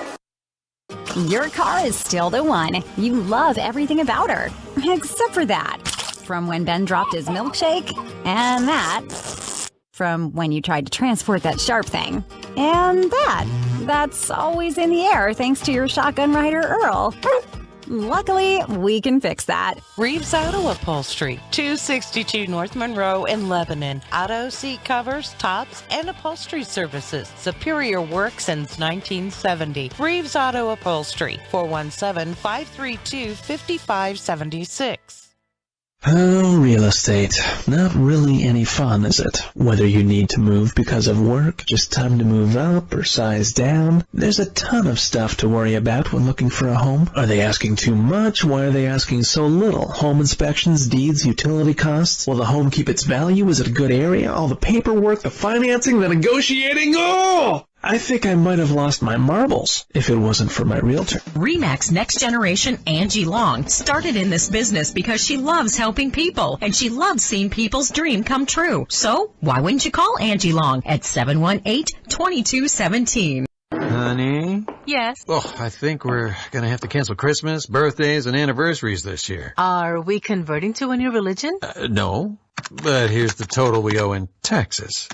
Your car is still the one. You love everything about her, except for that. From when Ben dropped his milkshake, and that. From when you tried to transport that sharp thing, and that. That's always in the air thanks to your shotgun rider, Earl. Luckily, we can fix that. Reeves Auto Upholstery, 262 North Monroe in Lebanon. Auto seat covers, tops, and upholstery services. Superior work since 1970. Reeves Auto Upholstery, 417-532-5576. Oh, real estate. Not really any fun, is it? Whether you need to move because of work, just time to move up, or size down, there's a ton of stuff to worry about when looking for a home. Are they asking too much? Why are they asking so little? Home inspections, deeds, utility costs? Will the home keep its value? Is it a good area? All the paperwork, the financing, the negotiating? Oh! I think I might have lost my marbles if it wasn't for my realtor. RE/MAX Next Generation Angie Long started in this business because she loves helping people and she loves seeing people's dream come true. So why wouldn't you call Angie Long at 718-2217? Honey? Yes. Oh, I think we're going to have to cancel Christmas, birthdays, and anniversaries this year. Are we converting to a new religion? No, but here's the total we owe in taxes.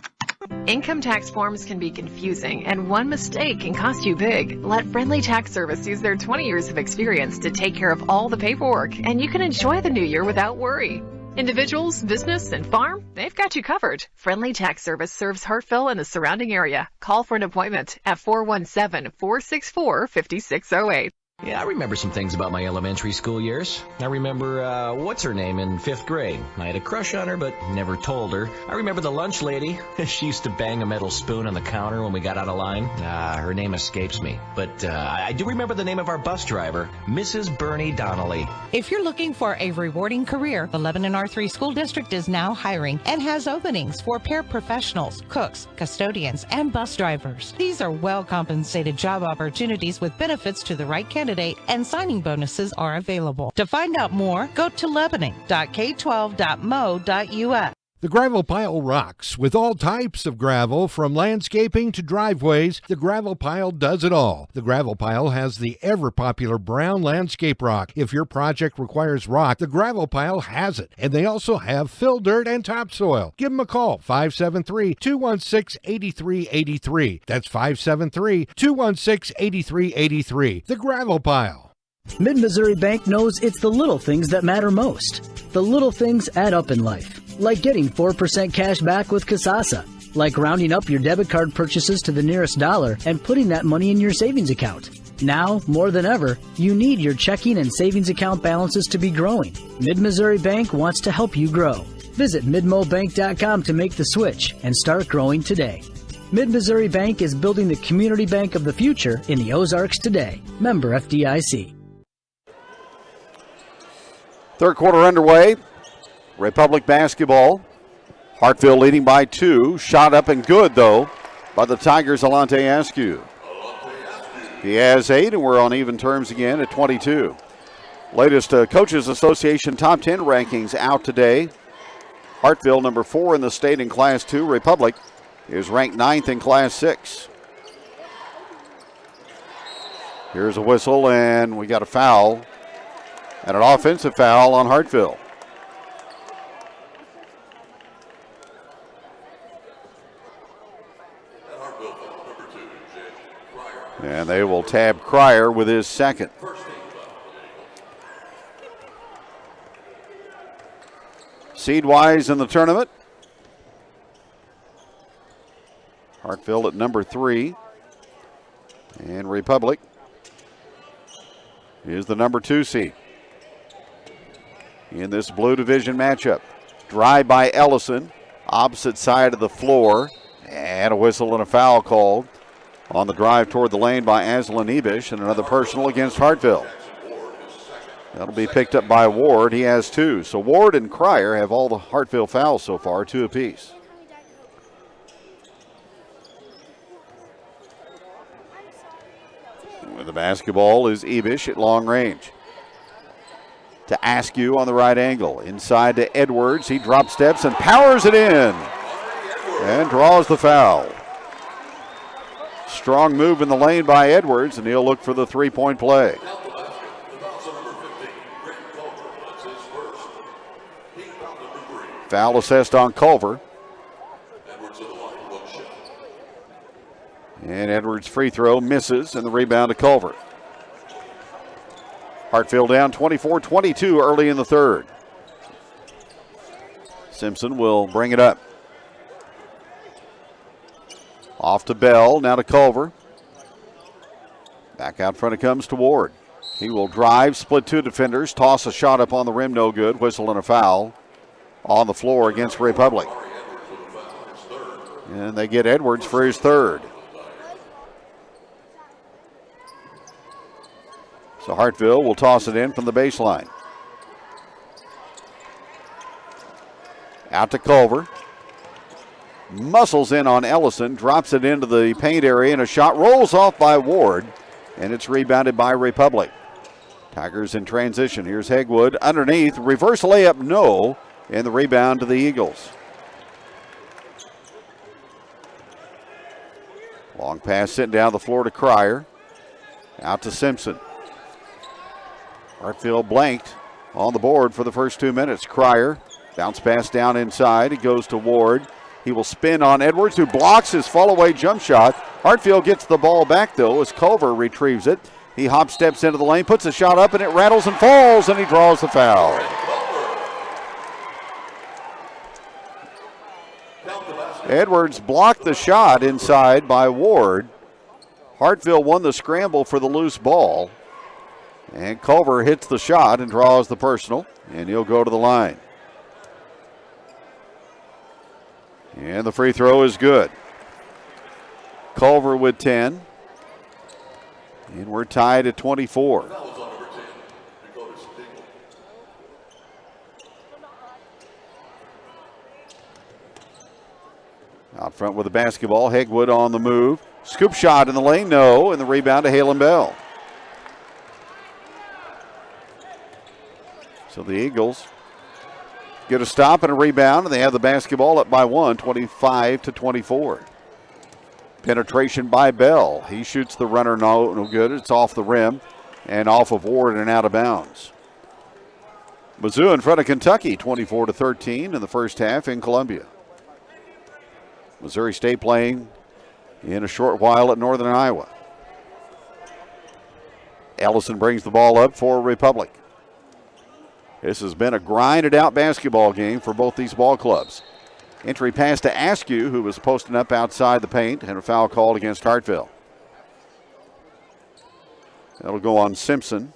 Income tax forms can be confusing, and one mistake can cost you big. Let Friendly Tax Service use their 20 years of experience to take care of all the paperwork, and you can enjoy the new year without worry. Individuals, business, and farm, they've got you covered. Friendly Tax Service serves Hartville and the surrounding area. Call for an appointment at 417-464-5608. Yeah, I remember some things about my elementary school years. I remember, what's her name in 5th grade. I had a crush on her, but never told her. I remember the lunch lady. She used to bang a metal spoon on the counter when we got out of line. Her name escapes me. But I do remember the name of our bus driver, Mrs. Bernie Donnelly. If you're looking for a rewarding career, the Lebanon R3 School District is now hiring and has openings for paraprofessionals, cooks, custodians, and bus drivers. These are well-compensated job opportunities with benefits to the right candidate, and signing bonuses are available. To find out more, go to lebanon.k12.mo.us. The Gravel Pile rocks. With all types of gravel, from landscaping to driveways, the Gravel Pile does it all. The Gravel Pile has the ever-popular brown landscape rock. If your project requires rock, the Gravel Pile has it. And they also have fill dirt and topsoil. Give them a call, 573-216-8383. That's 573-216-8383. The Gravel Pile. Mid-Missouri Bank knows it's the little things that matter most. The little things add up in life. Like getting 4% cash back with Kasasa. Like rounding up your debit card purchases to the nearest dollar and putting that money in your savings account. Now, more than ever, you need your checking and savings account balances to be growing. Mid-Missouri Bank wants to help you grow. Visit midmobank.com to make the switch and start growing today. Mid-Missouri Bank is building the community bank of the future in the Ozarks today. Member FDIC. Third quarter underway. Republic basketball. Hartville leading by 2. Shot up and good, though, by the Tigers' Alante Askew. He has 8, and we're on even terms again at 22. Latest Coaches Association Top 10 rankings out today. Hartville, number 4 in the state in Class 2. Republic is ranked 9th in Class 6. Here's a whistle, and we got a foul, and an offensive foul on Hartville. And they will tab Cryer with his second. Seed-wise in the tournament, Hartville at number 3. And Republic is the number 2 seed in this Blue Division matchup. Drive by Ellison, opposite side of the floor, and a whistle and a foul called on the drive toward the lane by Aslan Ebish, and another personal against Hartville. That'll be picked up by Ward. He has 2. So Ward and Cryer have all the Hartville fouls so far, 2 apiece. With the basketball is Ebish at long range. To Askew on the right angle. Inside to Edwards. He drop steps and powers it in. And draws the foul. Strong move in the lane by Edwards, and he'll look for the three-point play. Foul assessed on Culver. And Edwards' free throw misses, and the rebound to Culver. Hartville down 24-22 early in the third. Simpson will bring it up. Off to Bell, now to Culver. Back out front it comes to Ward. He will drive, split two defenders, toss a shot up on the rim, no good. Whistle and a foul on the floor against Republic. And they get Edwards for his third. So Hartville will toss it in from the baseline. Out to Culver. Muscles in on Ellison, drops it into the paint area, and a shot rolls off by Ward, and it's rebounded by Republic. Tigers in transition. Here's Hegwood underneath. Reverse layup, no, and the rebound to the Eagles. Long pass sent down the floor to Cryer. Out to Simpson. Hartfield blanked on the board for the first 2 minutes. Cryer, bounce pass down inside. It goes to Ward. He will spin on Edwards, who blocks his fall-away jump shot. Hartfield gets the ball back, though, as Culver retrieves it. He hop steps into the lane, puts a shot up, and it rattles and falls, and he draws the foul. Edwards blocked the shot inside by Ward. Hartville won the scramble for the loose ball. And Culver hits the shot and draws the personal, and he'll go to the line. And the free throw is good. Culver with 10. And we're tied at 24. Out front with the basketball, Hegwood on the move. Scoop shot in the lane, no, and the rebound to Halen Bell. So the Eagles get a stop and a rebound, and they have the basketball up by one, 25-24. Penetration by Bell. He shoots the runner, no good. It's off the rim and off of Ward and out of bounds. Mizzou in front of Kentucky, 24-13 in the first half in Columbia. Missouri State playing in a short while at Northern Iowa. Ellison brings the ball up for Republic. This has been a grinded-out basketball game for both these ball clubs. Entry pass to Askew, who was posting up outside the paint, and a foul called against Hartville. That'll go on Simpson.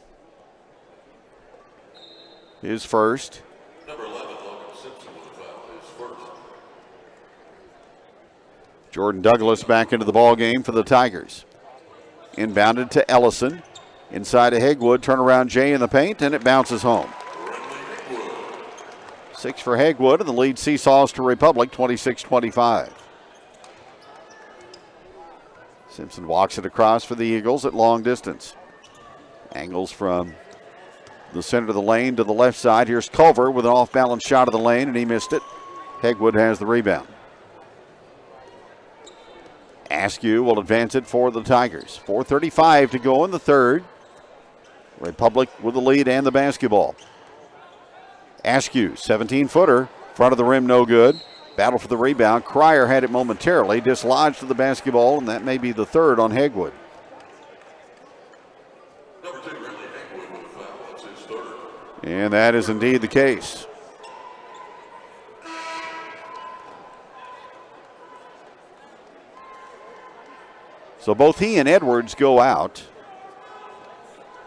His first. Number 11, Simpson with the foul, his first. Jordan Douglas back into the ball game for the Tigers. Inbounded to Ellison. Inside to Hegwood, turnaround Jay in the paint, and it bounces home. 6 for Hegwood, and the lead seesaws to Republic, 26-25. Simpson walks it across for the Eagles at long distance. Angles from the center of the lane to the left side. Here's Culver with an off-balance shot of the lane, and he missed it. Hegwood has the rebound. Askew will advance it for the Tigers. 4:35 to go in the third. Republic with the lead and the basketball. Askew, 17-footer, front of the rim, no good. Battle for the rebound. Cryer had it momentarily, dislodged to the basketball, and that may be the third on Hegwood. And that is indeed the case. So both he and Edwards go out.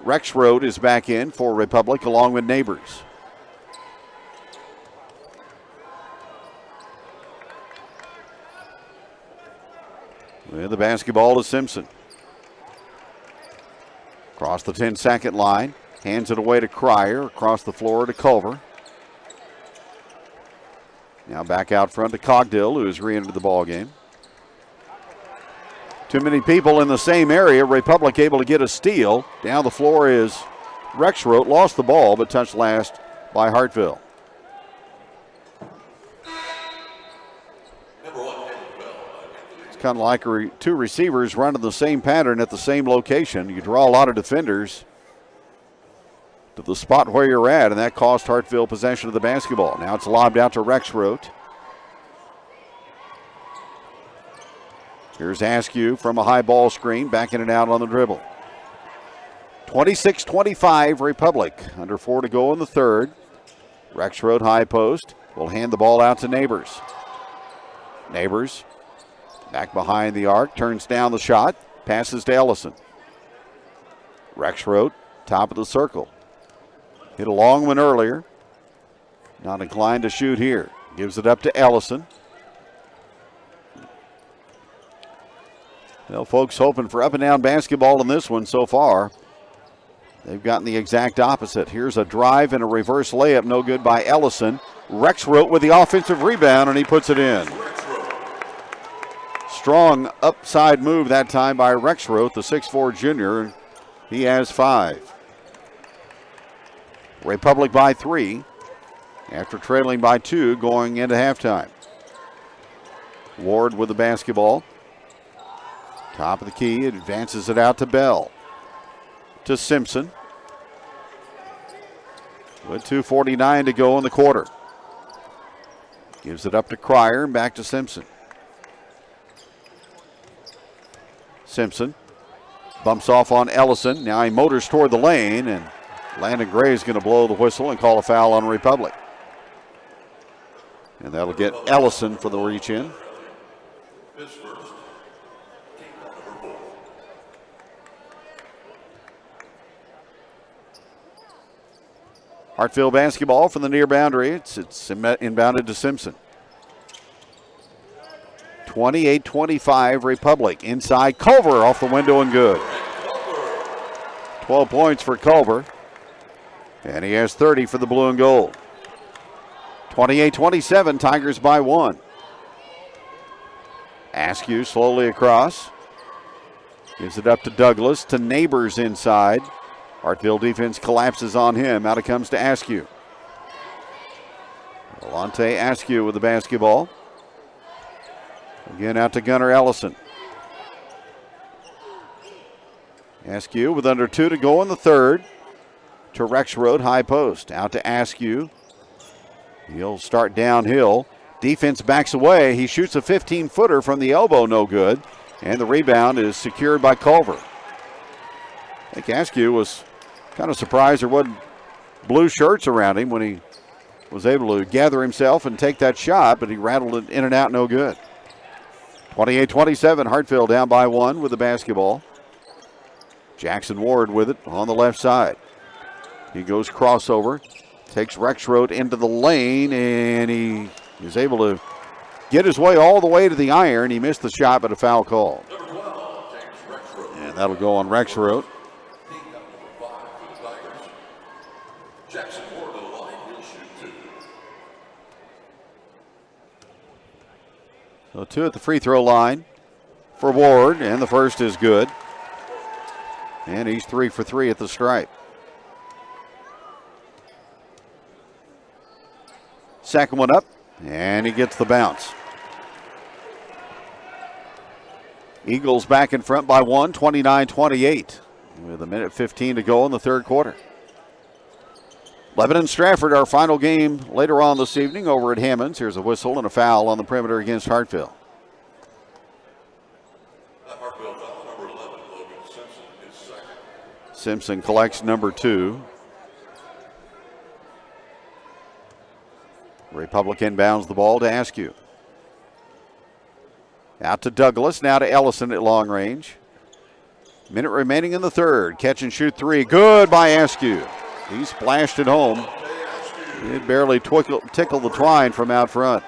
Rexroad is back in for Republic along with Neighbors. With the basketball to Simpson. Across the 10-second line. Hands it away to Cryer. Across the floor to Culver. Now back out front to Cogdill, who has re-entered the ball game. Too many people in the same area. Republic able to get a steal. Down the floor is Rexroth. Lost the ball, but touched last by Hartville. Kind of like two receivers running the same pattern at the same location. You draw a lot of defenders to the spot where you're at, and that cost Hartville possession of the basketball. Now it's lobbed out to Rexroth. Here's Askew from a high ball screen, backing it out on the dribble. 26-25 Republic. Under 4 to go in the third. Rexroth high post will hand the ball out to Neighbors. Neighbors back behind the arc, turns down the shot, passes to Ellison. Rexroth top of the circle. Hit a long one earlier. Not inclined to shoot here. Gives it up to Ellison. Well, folks hoping for up and down basketball in this one so far. They've gotten the exact opposite. Here's a drive and a reverse layup, no good by Ellison. Rexroth with the offensive rebound, and he puts it in. Strong upside move that time by Rexroth, the 6'4 junior. He has 5. Republic by 3 after trailing by 2 going into halftime. Ward with the basketball. Top of the key, advances it out to Bell. To Simpson. With 2:49 to go in the quarter. Gives it up to Cryer and back to Simpson. Simpson bumps off on Ellison. Now he motors toward the lane, and Landon Gray is going to blow the whistle and call a foul on Republic. And that'll get Ellison for the reach in. Hartfield basketball from the near boundary. It's inbounded to Simpson. 28-25 Republic. Inside Culver off the window and good. 12 points for Culver. And he has 30 for the blue and gold. 28-27, Tigers by 1. Askew slowly across. Gives it up to Douglas, to Neighbors inside. Hartville defense collapses on him. Out it comes to Askew. Alante Askew with the basketball. Again out to Gunnar Ellison. Askew with under 2 to go in the third. To Rexroth, high post. Out to Askew. He'll start downhill. Defense backs away. He shoots a 15-footer from the elbow, no good. And the rebound is secured by Culver. I think Askew was kind of surprised there wasn't blue shirts around him when he was able to gather himself and take that shot, but he rattled it in and out, no good. 28-27, Hartfield down by 1 with the basketball. Jackson Ward with it on the left side. He goes crossover, takes Rexroth into the lane, and he is able to get his way all the way to the iron. He missed the shot, but a foul call. And that'll go on Rexroth. So 2 at the free throw line for Ward, and the first is good. And he's 3 for 3 at the stripe. Second one up, and he gets the bounce. Eagles back in front by 1, 29-28, with 1:15 to go in the third quarter. Lebanon Stratford, our final game later on this evening over at Hammonds. Here's a whistle and a foul on the perimeter against Hartville. Simpson collects number 2. Republic inbounds the ball to Askew. Out to Douglas, now to Ellison at long range. Minute remaining in the third. Catch and shoot 3. Good by Askew. He splashed it home. It barely tickled the twine from out front.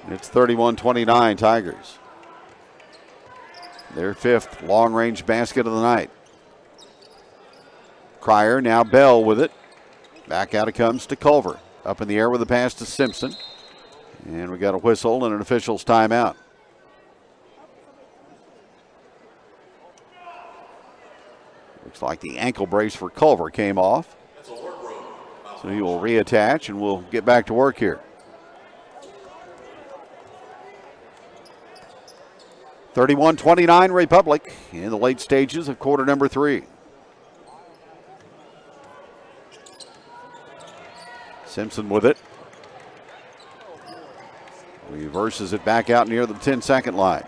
It's 31-29 Tigers. Their 5th long-range basket of the night. Cryer, now Bell with it. Back out it comes to Culver. Up in the air with a pass to Simpson. And we got a whistle and an official's timeout. Looks like the ankle brace for Culver came off. So he will reattach and we'll get back to work here. 31-29 Republic in the late stages of quarter number 3. Simpson with it. Reverses it back out near the 10-second line.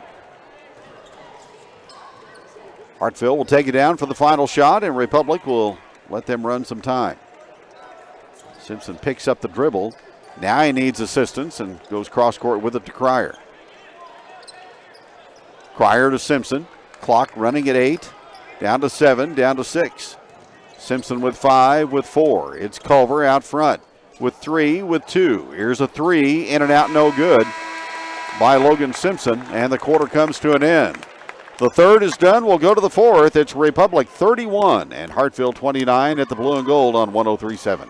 Hartville will take it down for the final shot, and Republic will let them run some time. Simpson picks up the dribble. Now he needs assistance and goes cross-court with it to Cryer. Cryer to Simpson. Clock running at 8. Down to 7, down to 6. Simpson with 5, with 4. It's Culver out front with 3, with 2. Here's a 3, in and out, no good by Logan Simpson, and the quarter comes to an end. The third is done. We'll go to the fourth. It's Republic 31 and Hartville 29 at the Blue and Gold on 103.7.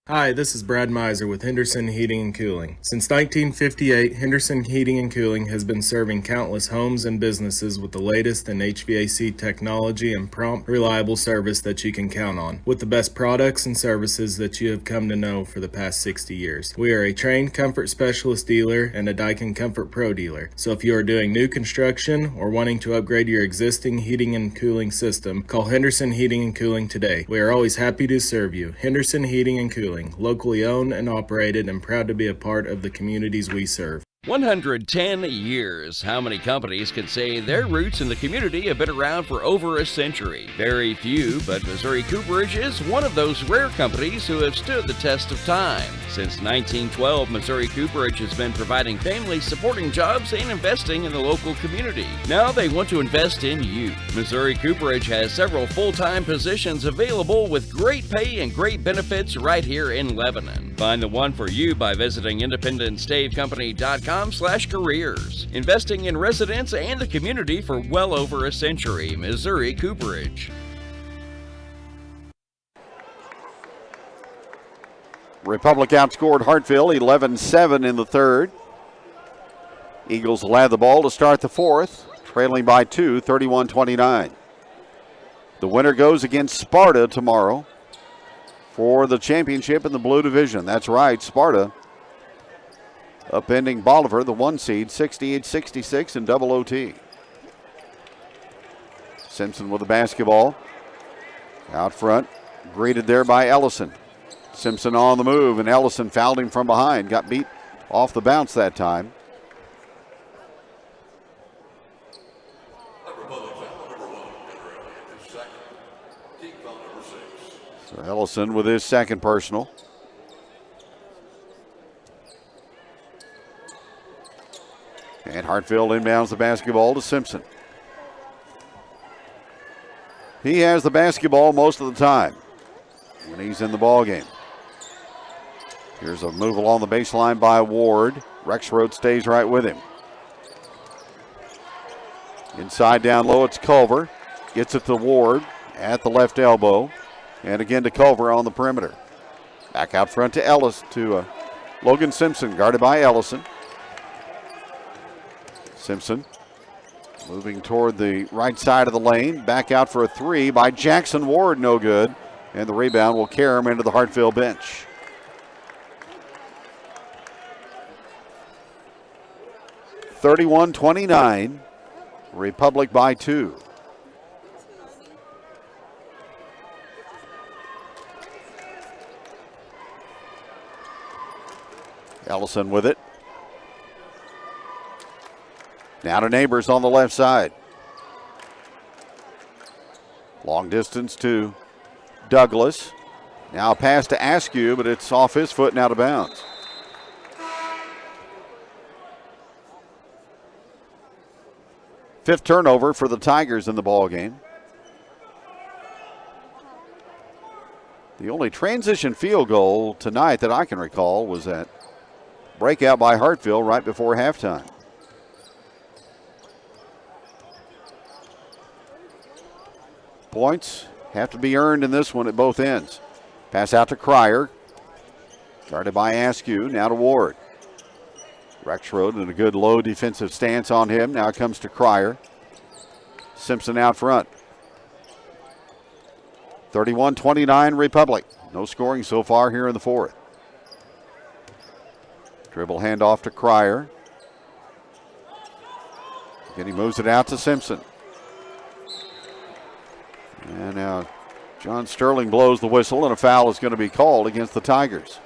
Hi, this is Brad Miser with Henderson Heating and Cooling. Since 1958, Henderson Heating and Cooling has been serving countless homes and businesses with the latest in HVAC technology and prompt, reliable service that you can count on, with the best products and services that you have come to know for the past 60 years. We are a trained comfort specialist dealer and a Daikin Comfort Pro dealer. So if you are doing new construction or wanting to upgrade your existing heating and cooling system, call Henderson Heating and Cooling today. We are always happy to serve you. Henderson Heating and Cooling. Locally owned and operated, and proud to be a part of the communities we serve. 110 years. How many companies can say their roots in the community have been around for over a century? Very few, but Missouri Cooperage is one of those rare companies who have stood the test of time. Since 1912, Missouri Cooperage has been providing family-supporting jobs and investing in the local community. Now they want to invest in you. Missouri Cooperage has several full-time positions available with great pay and great benefits right here in Lebanon. Find the one for you by visiting IndependenceStaveCompany.com/careers. Investing in residents and the community for well over a century. Missouri Cooperage. Republic outscored Hartville 11-7 in the third. Eagles will have the ball to start the fourth, trailing by 2, 31-29. The winner goes against Sparta tomorrow for the championship in the blue division. That's right, Sparta upending Bolivar, the 1 seed, 68-66 in double OT. Simpson with the basketball. Out front, greeted there by Ellison. Simpson on the move, and Ellison fouled him from behind. Got beat off the bounce that time. So Ellison with his second personal. And Hartville inbounds the basketball to Simpson. He has the basketball most of the time when he's in the ball game. Here's a move along the baseline by Ward. Rexroad stays right with him. Inside down low, it's Culver. Gets it to Ward at the left elbow. And again to Culver on the perimeter. Back out front to Ellis, to Logan Simpson, guarded by Ellison. Simpson moving toward the right side of the lane. Back out for a three by Jackson Ward, no good. And the rebound will carry him into the Hartville bench. (31-29), Republic by 2. Ellison with it. Now to Neighbors on the left side. Long distance to Douglas. Now a pass to Askew, but it's off his foot and out of bounds. Fifth turnover for the Tigers in the ball game. The only transition field goal tonight that I can recall was that breakout by Hartville right before halftime. Points have to be earned in this one at both ends. Pass out to Cryer. Guarded by Askew. Now to Ward. Rexroad in a good low defensive stance on him. Now it comes to Cryer. Simpson out front. 31-29 Republic. No scoring so far here in the fourth. Dribble handoff to Cryer. Again, he moves it out to Simpson. And now John Sterling blows the whistle, and a foul is going to be called against the Tigers.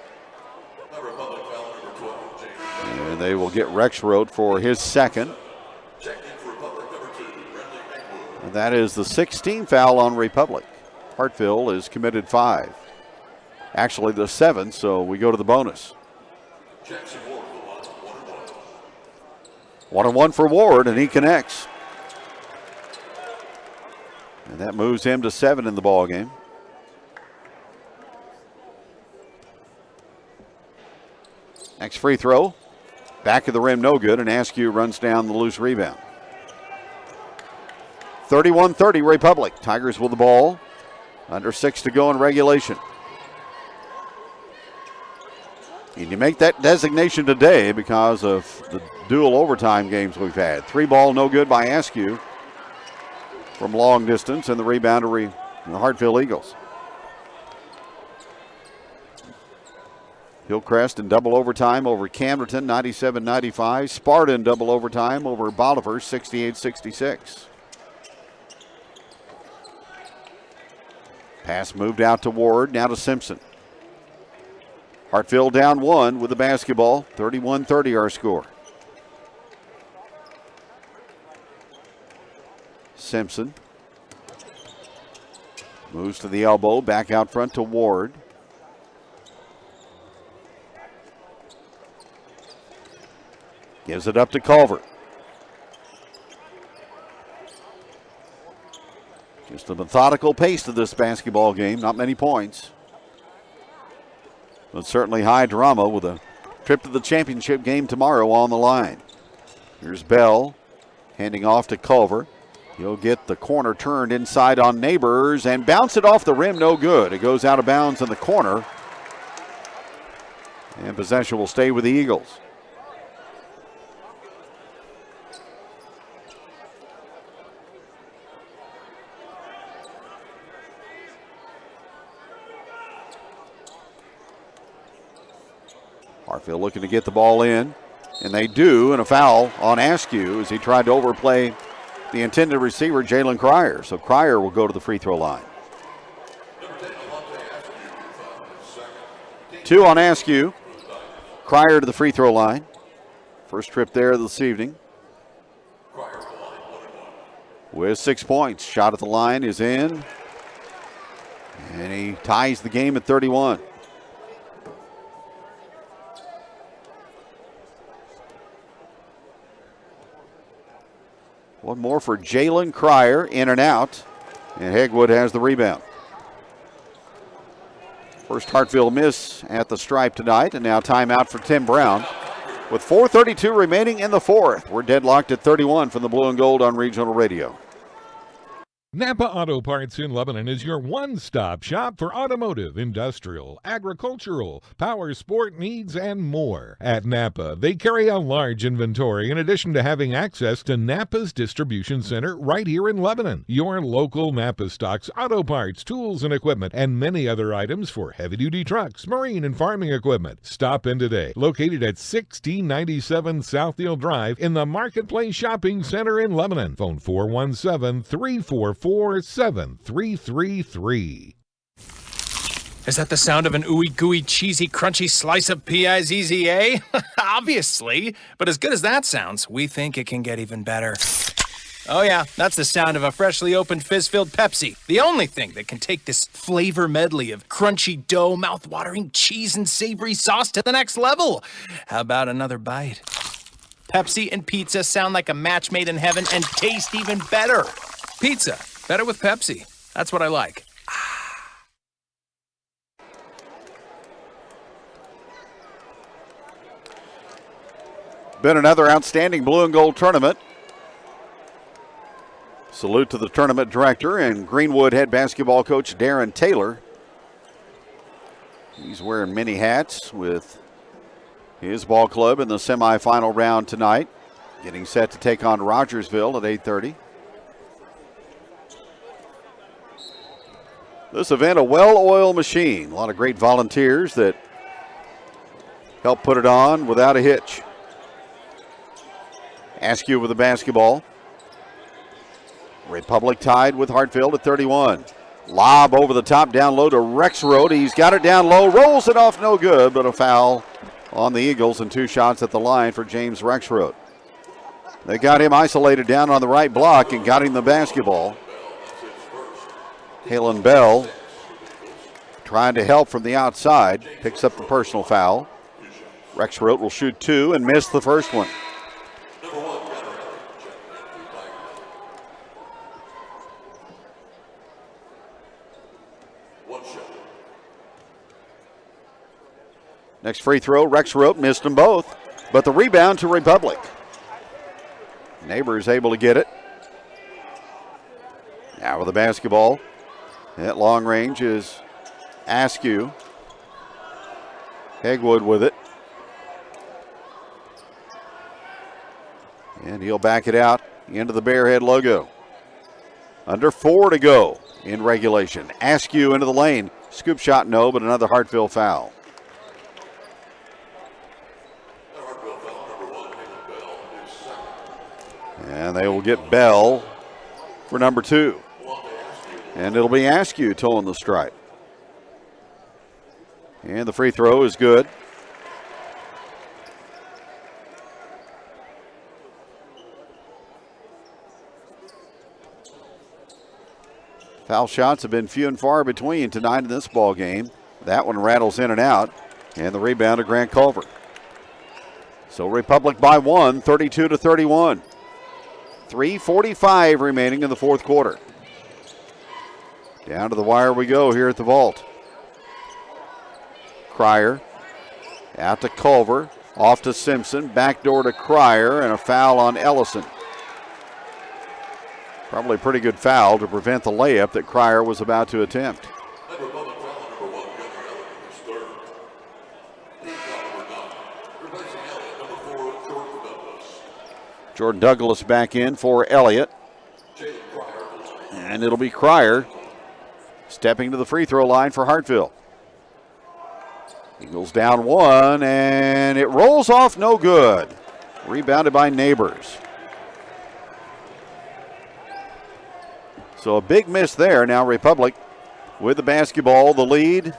And they will get Rexroad for his second. And that is the 16th foul on Republic. Hartville is committed 5. Actually, the 7th, so we go to the bonus. 1-on-1 for Ward, and he connects. And that moves him to 7 in the ball game. Next free throw. Back of the rim, no good, and Askew runs down the loose rebound. 31-30 Republic. Tigers with the ball. Under 6 to go in regulation. And you make that designation today because of the dual overtime games we've had. 3 ball, no good by Askew from long distance, and the rebound to the Hartville Eagles. Hillcrest in double overtime over Camberton, 97-95. Sparta in double overtime over Bolivar, 68-66. Pass moved out to Ward, now to Simpson. Hartville down 1 with the basketball, 31-30 our score. Simpson moves to the elbow, back out front to Ward. Gives it up to Culver. Just a methodical pace to this basketball game, not many points. But certainly high drama with a trip to the championship game tomorrow on the line. Here's Bell handing off to Culver. He'll get the corner turned inside on Neighbors and bounce it off the rim, no good. It goes out of bounds in the corner. And possession will stay with the Eagles. Hartville looking to get the ball in, and they do, and a foul on Askew as he tried to overplay the intended receiver, Jalen Cryer. So Cryer will go to the free throw line. 2 on Askew. Cryer to the free throw line. First trip there this evening. With 6 points. Shot at the line is in. And he ties the game at 31. One more for Jalen Cryer, in and out. And Hegwood has the rebound. First Hartville miss at the stripe tonight, and now timeout for Tim Brown. With 4:32 remaining in the fourth, we're deadlocked at 31 from the Blue and Gold on Regional Radio. Napa Auto Parts in Lebanon is your one-stop shop for automotive, industrial, agricultural, power sport needs, and more. At Napa, they carry a large inventory in addition to having access to Napa's distribution center right here in Lebanon. Your local Napa stocks auto parts, tools and equipment, and many other items for heavy-duty trucks, marine and farming equipment. Stop in today. Located at 1697 Southdale Drive in the Marketplace Shopping Center in Lebanon. Phone 417-344-7333. Is that the sound of an ooey gooey cheesy crunchy slice of P-I-Z-Z-A? Obviously, but as good as that sounds, we think it can get even better. Oh yeah, that's the sound of a freshly opened fizz-filled Pepsi. The only thing that can take this flavor medley of crunchy dough, mouth-watering cheese, and savory sauce to the next level. How about another bite? Pepsi and pizza sound like a match made in heaven and taste even better. Pizza, better with Pepsi. That's what I like. Been another outstanding Blue and Gold tournament. Salute to the tournament director and Greenwood head basketball coach Darren Taylor. He's wearing many hats with his ball club in the semifinal round tonight. Getting set to take on Rogersville at 8:30. This event, a well-oiled machine. A lot of great volunteers that help put it on without a hitch. Askew with the basketball. Republic tied with Hartville at 31. Lob over the top, down low to Rexroad. He's got it down low, rolls it off, no good, but a foul on the Eagles and 2 shots at the line for James Rexroad. They got him isolated down on the right block and got him the basketball. Halen Bell trying to help from the outside, picks up the personal foul. Rexroad will shoot 2 and miss the first one. Next free throw, Rexroth missed them both, but the rebound to Republic. Neighbors able to get it. Now with the basketball at long range is Askew. Hegwood with it. And he'll back it out into the Bearhead logo. Under 4 to go in regulation. Askew into the lane. Scoop shot, no, but another Hartville foul. And they will get Bell for number 2. And it'll be Askew towing the stripe. And the free throw is good. Foul shots have been few and far between tonight in this ball game. That one rattles in and out. And the rebound to Grant Culver. So Republic by 1, 32-31. 3:45 remaining in the fourth quarter. Down to the wire we go here at the vault. Cryer out to Culver, off to Simpson, backdoor to Cryer, and a foul on Ellison. Probably a pretty good foul to prevent the layup that Cryer was about to attempt. Jordan Douglas back in for Elliott. And it'll be Cryer stepping to the free throw line for Hartville. Eagles down 1, and it rolls off no good. Rebounded by Neighbors. So a big miss there. Now Republic with the basketball, the lead,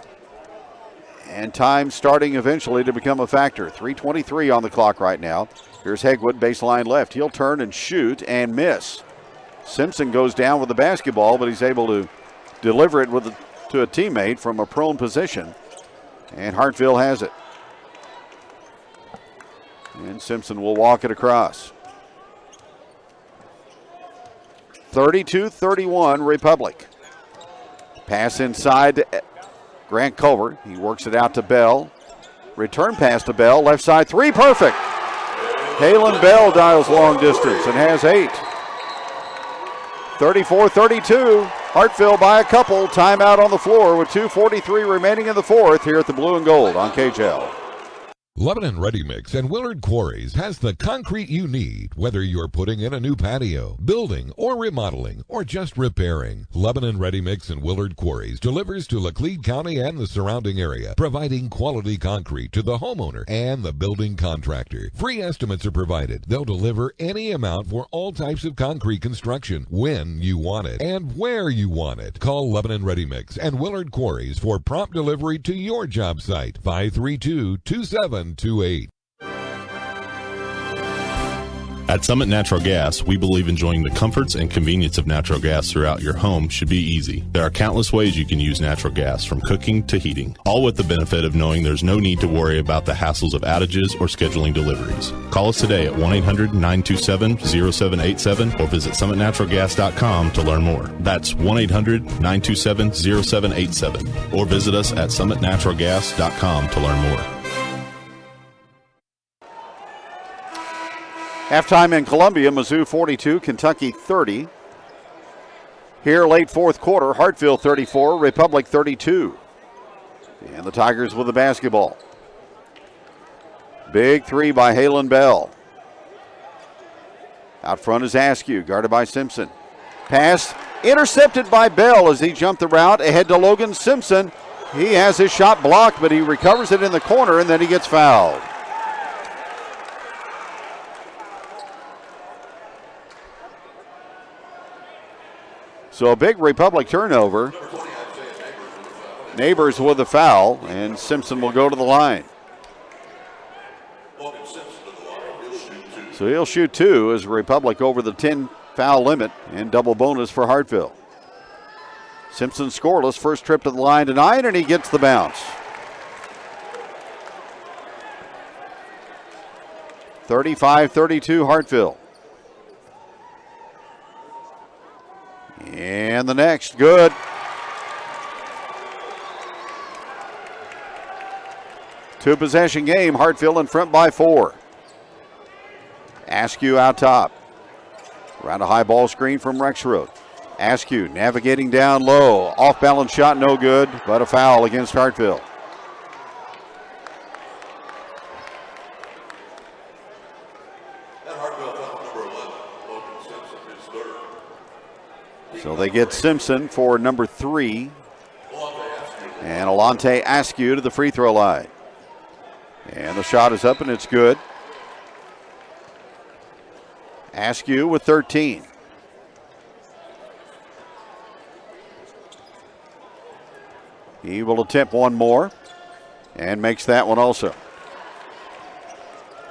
and time starting eventually to become a factor. 3:23 on the clock right now. Here's Hegwood, baseline left. He'll turn and shoot and miss. Simpson goes down with the basketball, but he's able to deliver it to a teammate from a prone position. And Hartville has it. And Simpson will walk it across. 32-31 Republic. Pass inside to Grant Culver. He works it out to Bell. Return pass to Bell. Left side three, perfect. Halen Bell dials long distance and has 8. 34-32. Hartville by a couple. Timeout on the floor with 2:43 remaining in the fourth here at the Blue and Gold on KJL. Lebanon Ready Mix and Willard Quarries has the concrete you need, whether you're putting in a new patio, building, or remodeling, or just repairing. Lebanon Ready Mix and Willard Quarries delivers to Laclede County and the surrounding area, providing quality concrete to the homeowner and the building contractor. Free estimates are provided. They'll deliver any amount for all types of concrete construction when you want it and where you want it. Call Lebanon Ready Mix and Willard Quarries for prompt delivery to your job site. 532-2728. At Summit Natural Gas, we believe enjoying the comforts and convenience of natural gas throughout your home should be easy. There are countless ways you can use natural gas, from cooking to heating, all with the benefit of knowing there's no need to worry about the hassles of outages or scheduling deliveries. Call us today at 1-800-927-0787 or visit summitnaturalgas.com to learn more. That's 1-800-927-0787 or visit us at summitnaturalgas.com to learn more. Halftime in Columbia, Mizzou 42, Kentucky 30. Here late fourth quarter, Hartville 34, Republic 32. And the Tigers with the basketball. Big three by Halen Bell. Out front is Askew, guarded by Simpson. Pass intercepted by Bell as he jumped the route ahead to Logan Simpson. He has his shot blocked, but he recovers it in the corner, and then he gets fouled. So a big Republic turnover. Neighbors with the foul, and Simpson will go to the line. So he'll shoot 2 as Republic over the 10 foul limit and double bonus for Hartville. Simpson scoreless, first trip to the line tonight, and he gets the bounce. 35-32 Hartville. And the next, good. Two-possession game. Hartville in front by 4. Askew out top. Around a high ball screen from Rexroad. Askew navigating down low. Off-balance shot, no good, but a foul against Hartville. So they get Simpson for number 3. And Alante Askew to the free throw line. And the shot is up and it's good. Askew with 13. He will attempt one more and makes that one also.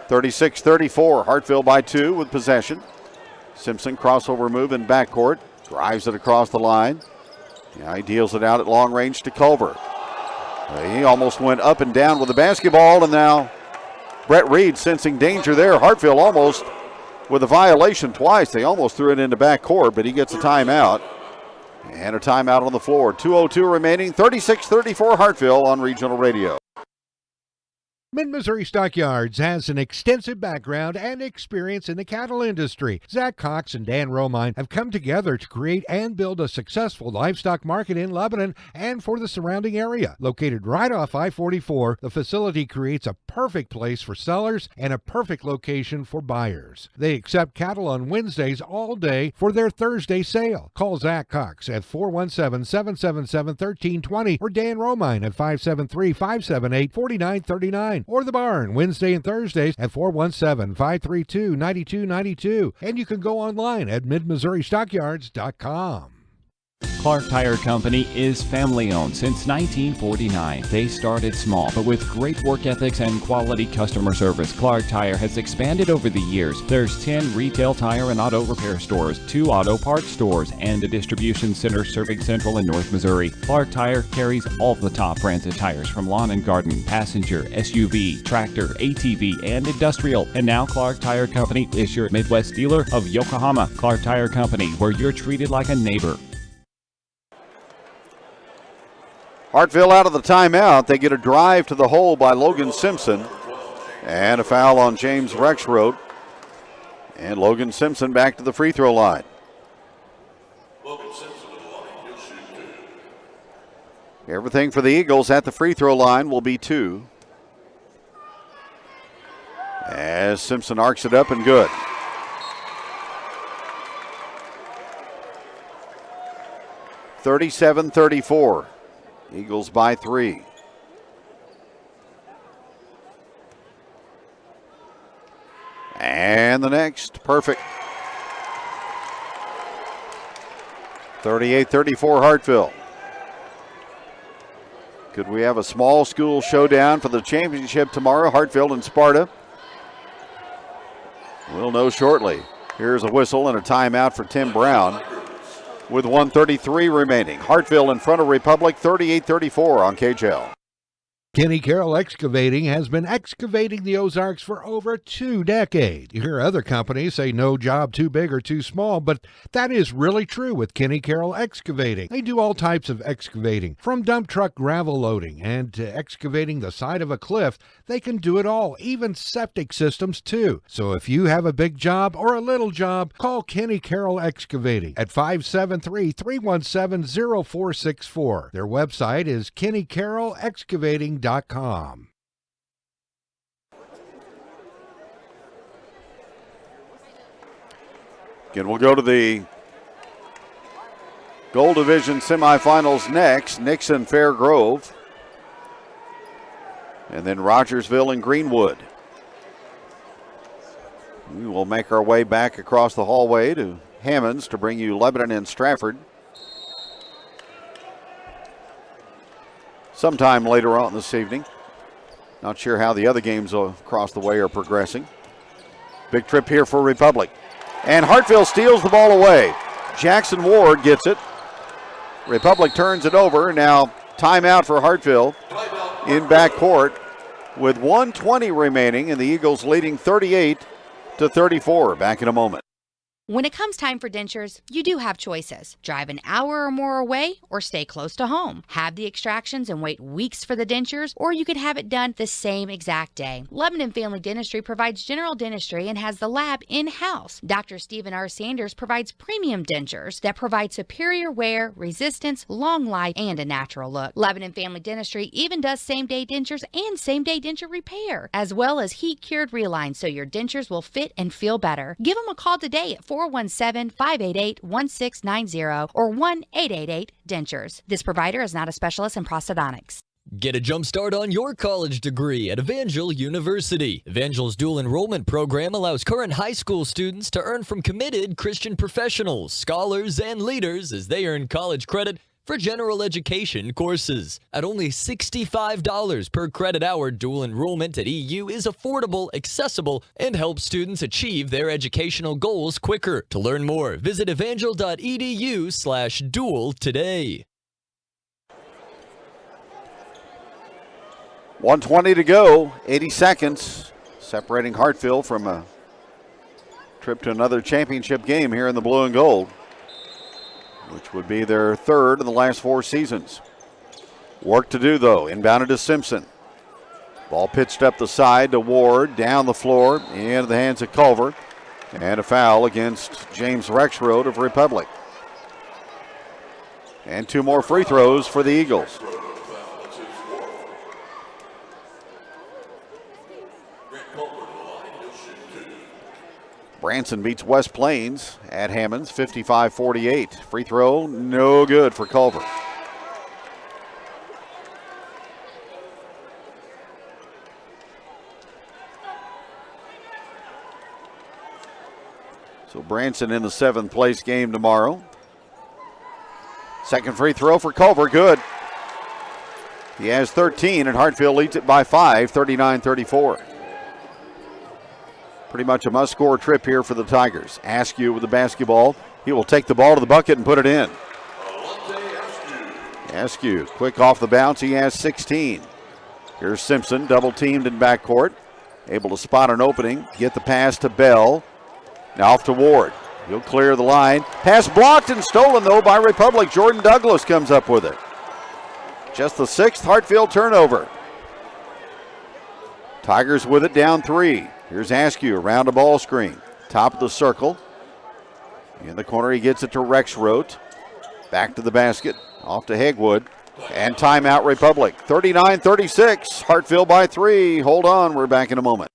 36-34, Hartville by 2 with possession. Simpson crossover move in backcourt, drives it across the line. Now he deals it out at long range to Culver. He almost went up and down with the basketball, and now Brett Reed sensing danger there. Hartville almost with a violation twice. They almost threw it into backcourt, but he gets a timeout. And a timeout on the floor. 2:02 remaining, 36-34 Hartville on Regional Radio. Mid-Missouri Stockyards has an extensive background and experience in the cattle industry. Zach Cox and Dan Romine have come together to create and build a successful livestock market in Lebanon and for the surrounding area. Located right off I-44, the facility creates a perfect place for sellers and a perfect location for buyers. They accept cattle on Wednesdays all day for their Thursday sale. Call Zach Cox at 417-777-1320 or Dan Romine at 573-578-4939. Or the barn Wednesday and Thursdays at 417-532-9292. And you can go online at midmissouristockyards.com. Clark Tire Company is family-owned since 1949. They started small, but with great work ethics and quality customer service, Clark Tire has expanded over the years. There's 10 retail tire and auto repair stores, 2 auto parts stores, and a distribution center serving Central and North Missouri. Clark Tire carries all the top brands of tires from lawn and garden, passenger, SUV, tractor, ATV, and industrial. And now Clark Tire Company is your Midwest dealer of Yokohama. Clark Tire Company, where you're treated like a neighbor. Hartville out of the timeout. They get a drive to the hole by Logan Simpson. And a foul on James Rexroad. And Logan Simpson back to the free throw line. Everything for the Eagles at the free throw line will be 2. As Simpson arcs it up and good. (37-34). Eagles by 3. And the next, perfect. 38-34 Hartville. Could we have a small school showdown for the championship tomorrow? Hartville and Sparta. We'll know shortly. Here's a whistle and a timeout for Tim Brown. With 1:33 remaining. Hartville in front of Republic, 38-34 on KJL. Kenny Carroll Excavating has been excavating the Ozarks for over 2 decades. You hear other companies say no job too big or too small, but that is really true with Kenny Carroll Excavating. They do all types of excavating, from dump truck gravel loading and to excavating the side of a cliff. They can do it all, even septic systems too. So if you have a big job or a little job, call Kenny Carroll Excavating at 573-317-0464. Their website is kennycarrollexcavating.com. Again, we'll go to the Gold Division semifinals next. Nixon, Fair Grove. And then Rogersville and Greenwood. We will make our way back across the hallway to Hammonds to bring you Lebanon and Stratford sometime later on this evening. Not sure how the other games across the way are progressing. Big trip here for Republic. And Hartville steals the ball away. Jackson Ward gets it. Republic turns it over. Now timeout for Hartville in backcourt with 1:20 remaining, and the Eagles leading 38-34. Back in a moment. When it comes time for dentures, you do have choices. Drive an hour or more away or stay close to home. Have the extractions and wait weeks for the dentures, or you could have it done the same exact day. Lebanon Family Dentistry provides general dentistry and has the lab in-house. Dr. Stephen R. Sanders provides premium dentures that provide superior wear, resistance, long life, and a natural look. Lebanon Family Dentistry even does same-day dentures and same-day denture repair, as well as heat-cured relines so your dentures will fit and feel better. Give them a call today at 417-588-1690 or 1-888-DENTURES. This provider is not a specialist in prosthodontics. Get a jump start on your college degree at Evangel University. Evangel's dual enrollment program allows current high school students to earn from committed Christian professionals, scholars, and leaders as they earn college credit for general education courses. At only $65 per credit hour, dual enrollment at EU is affordable, accessible, and helps students achieve their educational goals quicker. To learn more, visit evangel.edu/dual today. 1:20 to go, 80 seconds, separating Hartville from a trip to another championship game here in the blue and gold, which would be their third in the last 4 seasons. Work to do, though. Inbounded to Simpson. Ball pitched up the side to Ward, down the floor, into the hands of Culver. And a foul against James Rexroad of Republic. And 2 more free throws for the Eagles. Branson beats West Plains at Hammonds, 55-48. Free throw, no good for Culver. So Branson in the 7th place game tomorrow. Second free throw for Culver, good. He has 13 and Hartville leads it by 5, 39-34. Pretty much a must-score trip here for the Tigers. Askew with the basketball. He will take the ball to the bucket and put it in. Askew, quick off the bounce. He has 16. Here's Simpson, double-teamed in backcourt. Able to spot an opening, get the pass to Bell. Now off to Ward. He'll clear the line. Pass blocked and stolen, though, by Republic. Jordan Douglas comes up with it. Just the 6th Hartville turnover. Tigers with it, down 3. Here's Askew around a ball screen. Top of the circle. In the corner, he gets it to Rexroad. Back to the basket. Off to Hegwood. And timeout Republic. 39-36. Hartville by 3. Hold on. We're back in a moment.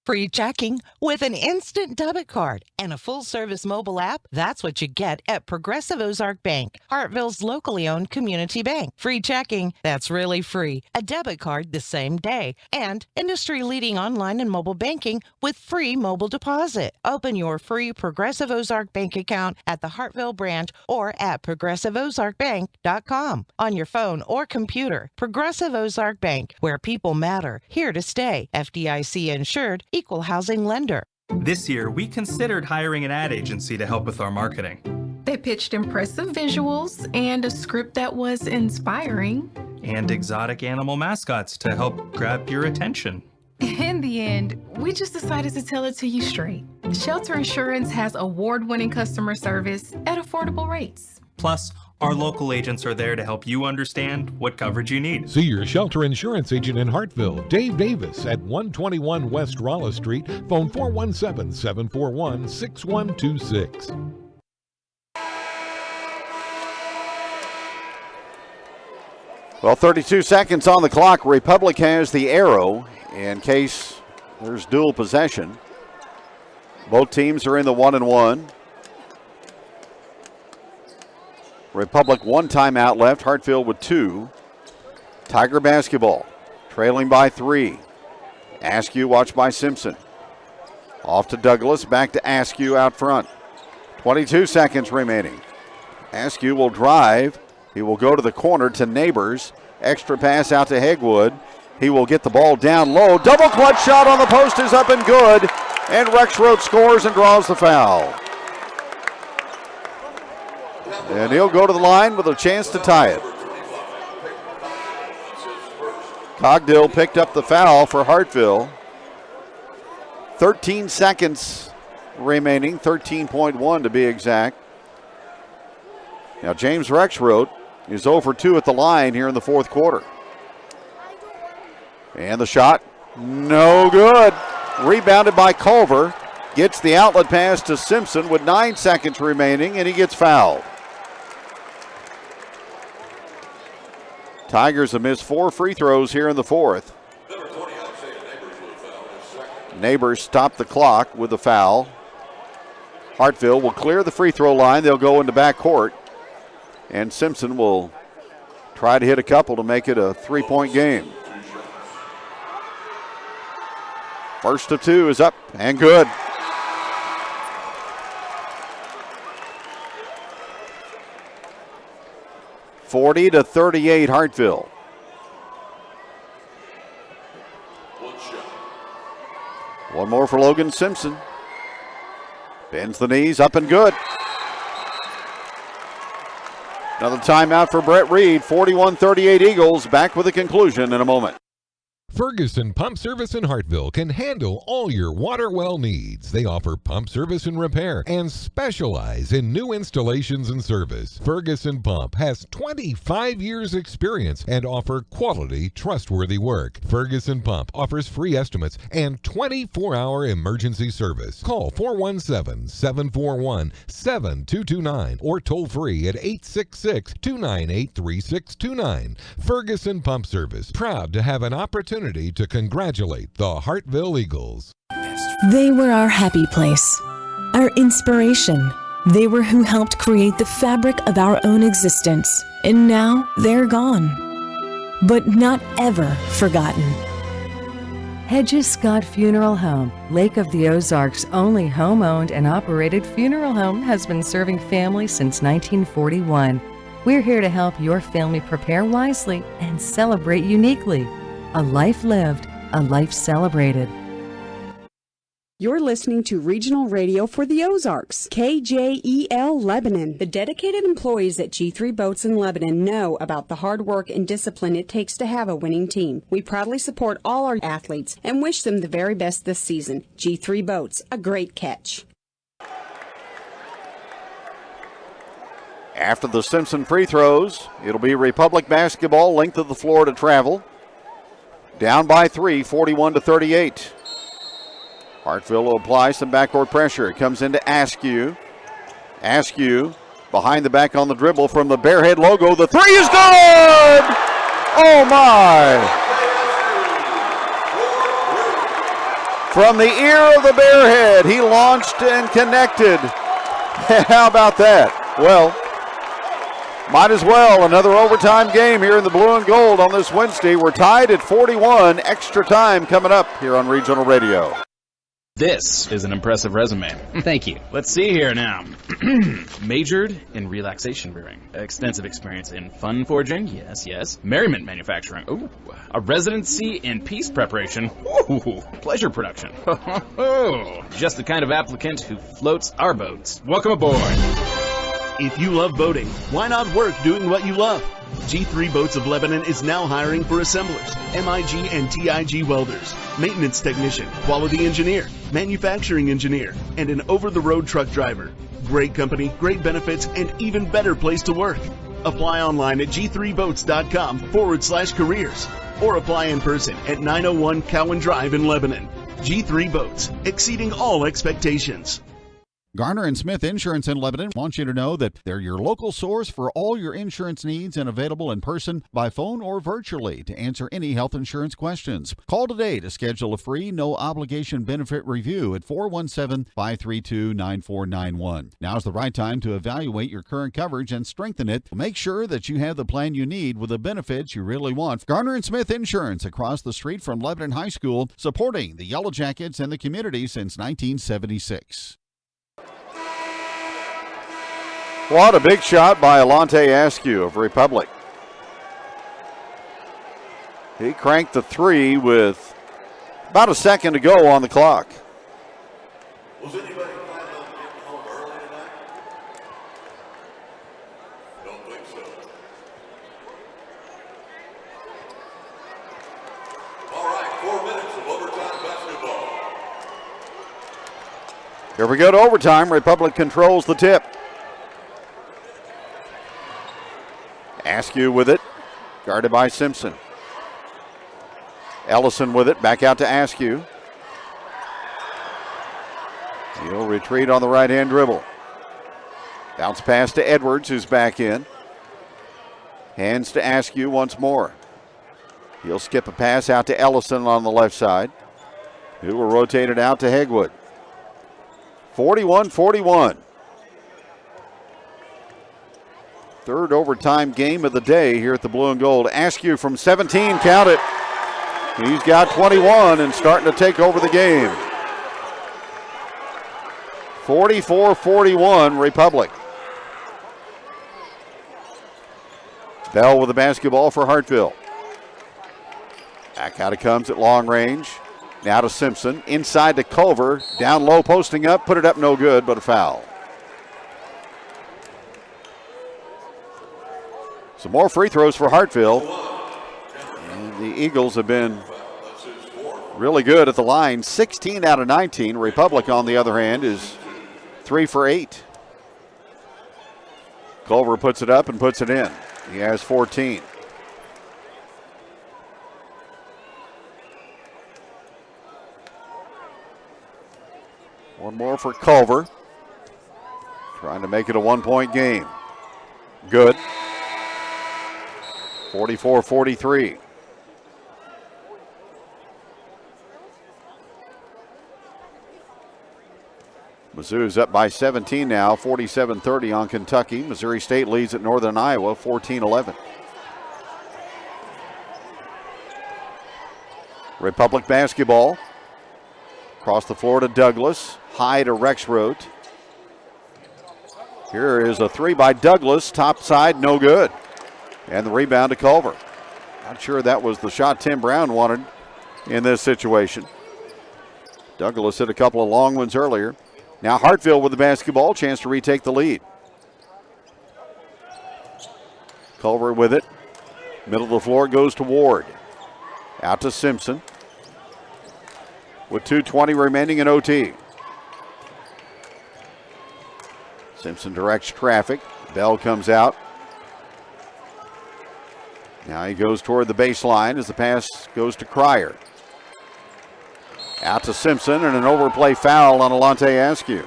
Free checking with an instant debit card and a full-service mobile app. That's what you get at Progressive Ozark Bank, Hartville's locally owned community bank. Free checking, that's really free. A debit card the same day. And industry-leading online and mobile banking with free mobile deposit. Open your free Progressive Ozark Bank account at the Hartville branch or at progressiveozarkbank.com on your phone or computer. Progressive Ozark Bank, where people matter. Here to stay. FDIC insured. Equal housing lender. This year, we considered hiring an ad agency to help with our marketing. They pitched impressive visuals and a script that was inspiring. And exotic animal mascots to help grab your attention. In the end, we just decided to tell it to you straight. Shelter Insurance has award-winning customer service at affordable rates. Plus, our local agents are there to help you understand what coverage you need. See your shelter insurance agent in Hartville, Dave Davis, at 121 West Rolla Street. Phone 417-741-6126. Well, 32 seconds on the clock. Republic has the arrow in case there's dual possession. Both teams are in the 1-1. Republic 1 timeout left. Hartville with 2. Tiger basketball. Trailing by 3. Askew watched by Simpson. Off to Douglas. Back to Askew out front. 22 seconds remaining. Askew will drive. He will go to the corner to Neighbors. Extra pass out to Hegwood. He will get the ball down low. Double clutch shot on the post is up and good. And Rexroad scores and draws the foul. And he'll go to the line with a chance to tie it. Cogdill picked up the foul for Hartville. 13 seconds remaining, 13.1 to be exact. Now James Rexroth is 0 for 2 at the line here in the fourth quarter. And the shot, no good. Rebounded by Culver. Gets the outlet pass to Simpson with 9 seconds remaining, and he gets fouled. Tigers have missed 4 free throws here in the fourth. Neighbors stopped the clock with a foul. Hartville will clear the free throw line. They'll go into backcourt. And Simpson will try to hit a couple to make it a 3-point game. First of 2 is up and good. (40-38) Hartville. One more for Logan Simpson. Bends the knees, up and good. Another timeout for Brett Reed. 41-38 Eagles. Back with the conclusion in a moment. Ferguson Pump Service in Hartville can handle all your water well needs. They offer pump service and repair and specialize in new installations and service. Ferguson Pump has 25 years experience and offer quality, trustworthy work. Ferguson Pump offers free estimates and 24-hour emergency service. Call 417-741-7229 or toll free at 866-298-3629. Ferguson Pump Service, proud to have an opportunity to congratulate the Hartville Eagles. They were our happy place, our inspiration. They were who helped create the fabric of our own existence, and now they're gone, but not ever forgotten. Hedges Scott Funeral Home, Lake of the Ozarks' only home-owned and operated funeral home, has been serving families since 1941. We're here to help your family prepare wisely and celebrate uniquely. A life lived, a life celebrated. You're listening to Regional Radio for the Ozarks, KJEL Lebanon. The dedicated employees at G3 Boats in Lebanon know about the hard work and discipline it takes to have a winning team. We proudly support all our athletes and wish them the very best this season. G3 Boats, a great catch. After the Simpson free throws, it'll be Republic basketball, length of the floor to travel. Down by 3, 41-38. Hartville will apply some backcourt pressure. It comes into Askew. Askew behind the back on the dribble from the Bearhead logo. The 3 is good! Oh my! From the ear of the Bearhead, he launched and connected. How about that? Well, might as well. Another overtime game here in the blue and gold on this Wednesday. We're tied at 41. Extra time coming up here on Regional Radio. This is an impressive resume. Thank you. Let's see here now. Majored in relaxation brewing. Extensive experience in fun forging. Yes, yes. Merriment manufacturing. Ooh. A residency in peace preparation. Ooh. Pleasure production. Just the kind of applicant who floats our boats. Welcome aboard. If you love boating, why not work doing what you love? G3 Boats of Lebanon is now hiring for assemblers, MIG and TIG welders, maintenance technician, quality engineer, manufacturing engineer, and an over-the-road truck driver. Great company, great benefits, and even better place to work. Apply online at g3boats.com/careers or apply in person at 901 Cowan Drive in Lebanon. G3 Boats, exceeding all expectations. Garner and Smith Insurance in Lebanon wants you to know that they're your local source for all your insurance needs and available in person, by phone, or virtually to answer any health insurance questions. Call today to schedule a free, no-obligation benefit review at 417-532-9491. Now's the right time to evaluate your current coverage and strengthen it. Make sure that you have the plan you need with the benefits you really want. Garner and Smith Insurance, across the street from Lebanon High School, supporting the Yellow Jackets and the community since 1976. What a big shot by Alante Askew of Republic. He cranked the 3 with about a second to go on the clock. Was anybody planning on getting home early tonight? Don't think so. All right, 4 minutes of overtime basketball. Here we go to overtime. Republic controls the tip. Askew with it, guarded by Simpson. Ellison with it, back out to Askew. He'll retreat on the right-hand dribble. Bounce pass to Edwards, who's back in. Hands to Askew once more. He'll skip a pass out to Ellison on the left side, who will rotate it out to Hegwood. 41-41. Third overtime game of the day here at the Blue and Gold. Askew from 17, count it. He's got 21 and starting to take over the game. 44-41 Republic. Bell with the basketball for Hartville. Back out it comes at long range. Now to Simpson, inside to Culver, down low, posting up, put it up, no good, but a foul. Some more free throws for Hartville. And the Eagles have been really good at the line, 16 out of 19. Republic, on the other hand, is 3 for 8. Culver puts it up and puts it in. He has 14. One more for Culver. Trying to make it a one-point game. Good. 44-43. Mizzou's up by 17 now, 47-30 on Kentucky. Missouri State leads at Northern Iowa, 14-11. Republic basketball. Across the floor to Douglas. High to Rexroth. Here is a three by Douglas. Top side, no good. And the rebound to Culver. Not sure that was the shot Tim Brown wanted in this situation. Douglas hit a couple of long ones earlier. Now Hartville with the basketball. Chance to retake the lead. Culver with it. Middle of the floor goes to Ward. Out to Simpson. With 2:20 remaining in OT. Simpson directs traffic. Bell comes out. Now he goes toward the baseline as the pass goes to Cryer. Out to Simpson and an overplay foul on Alante Askew.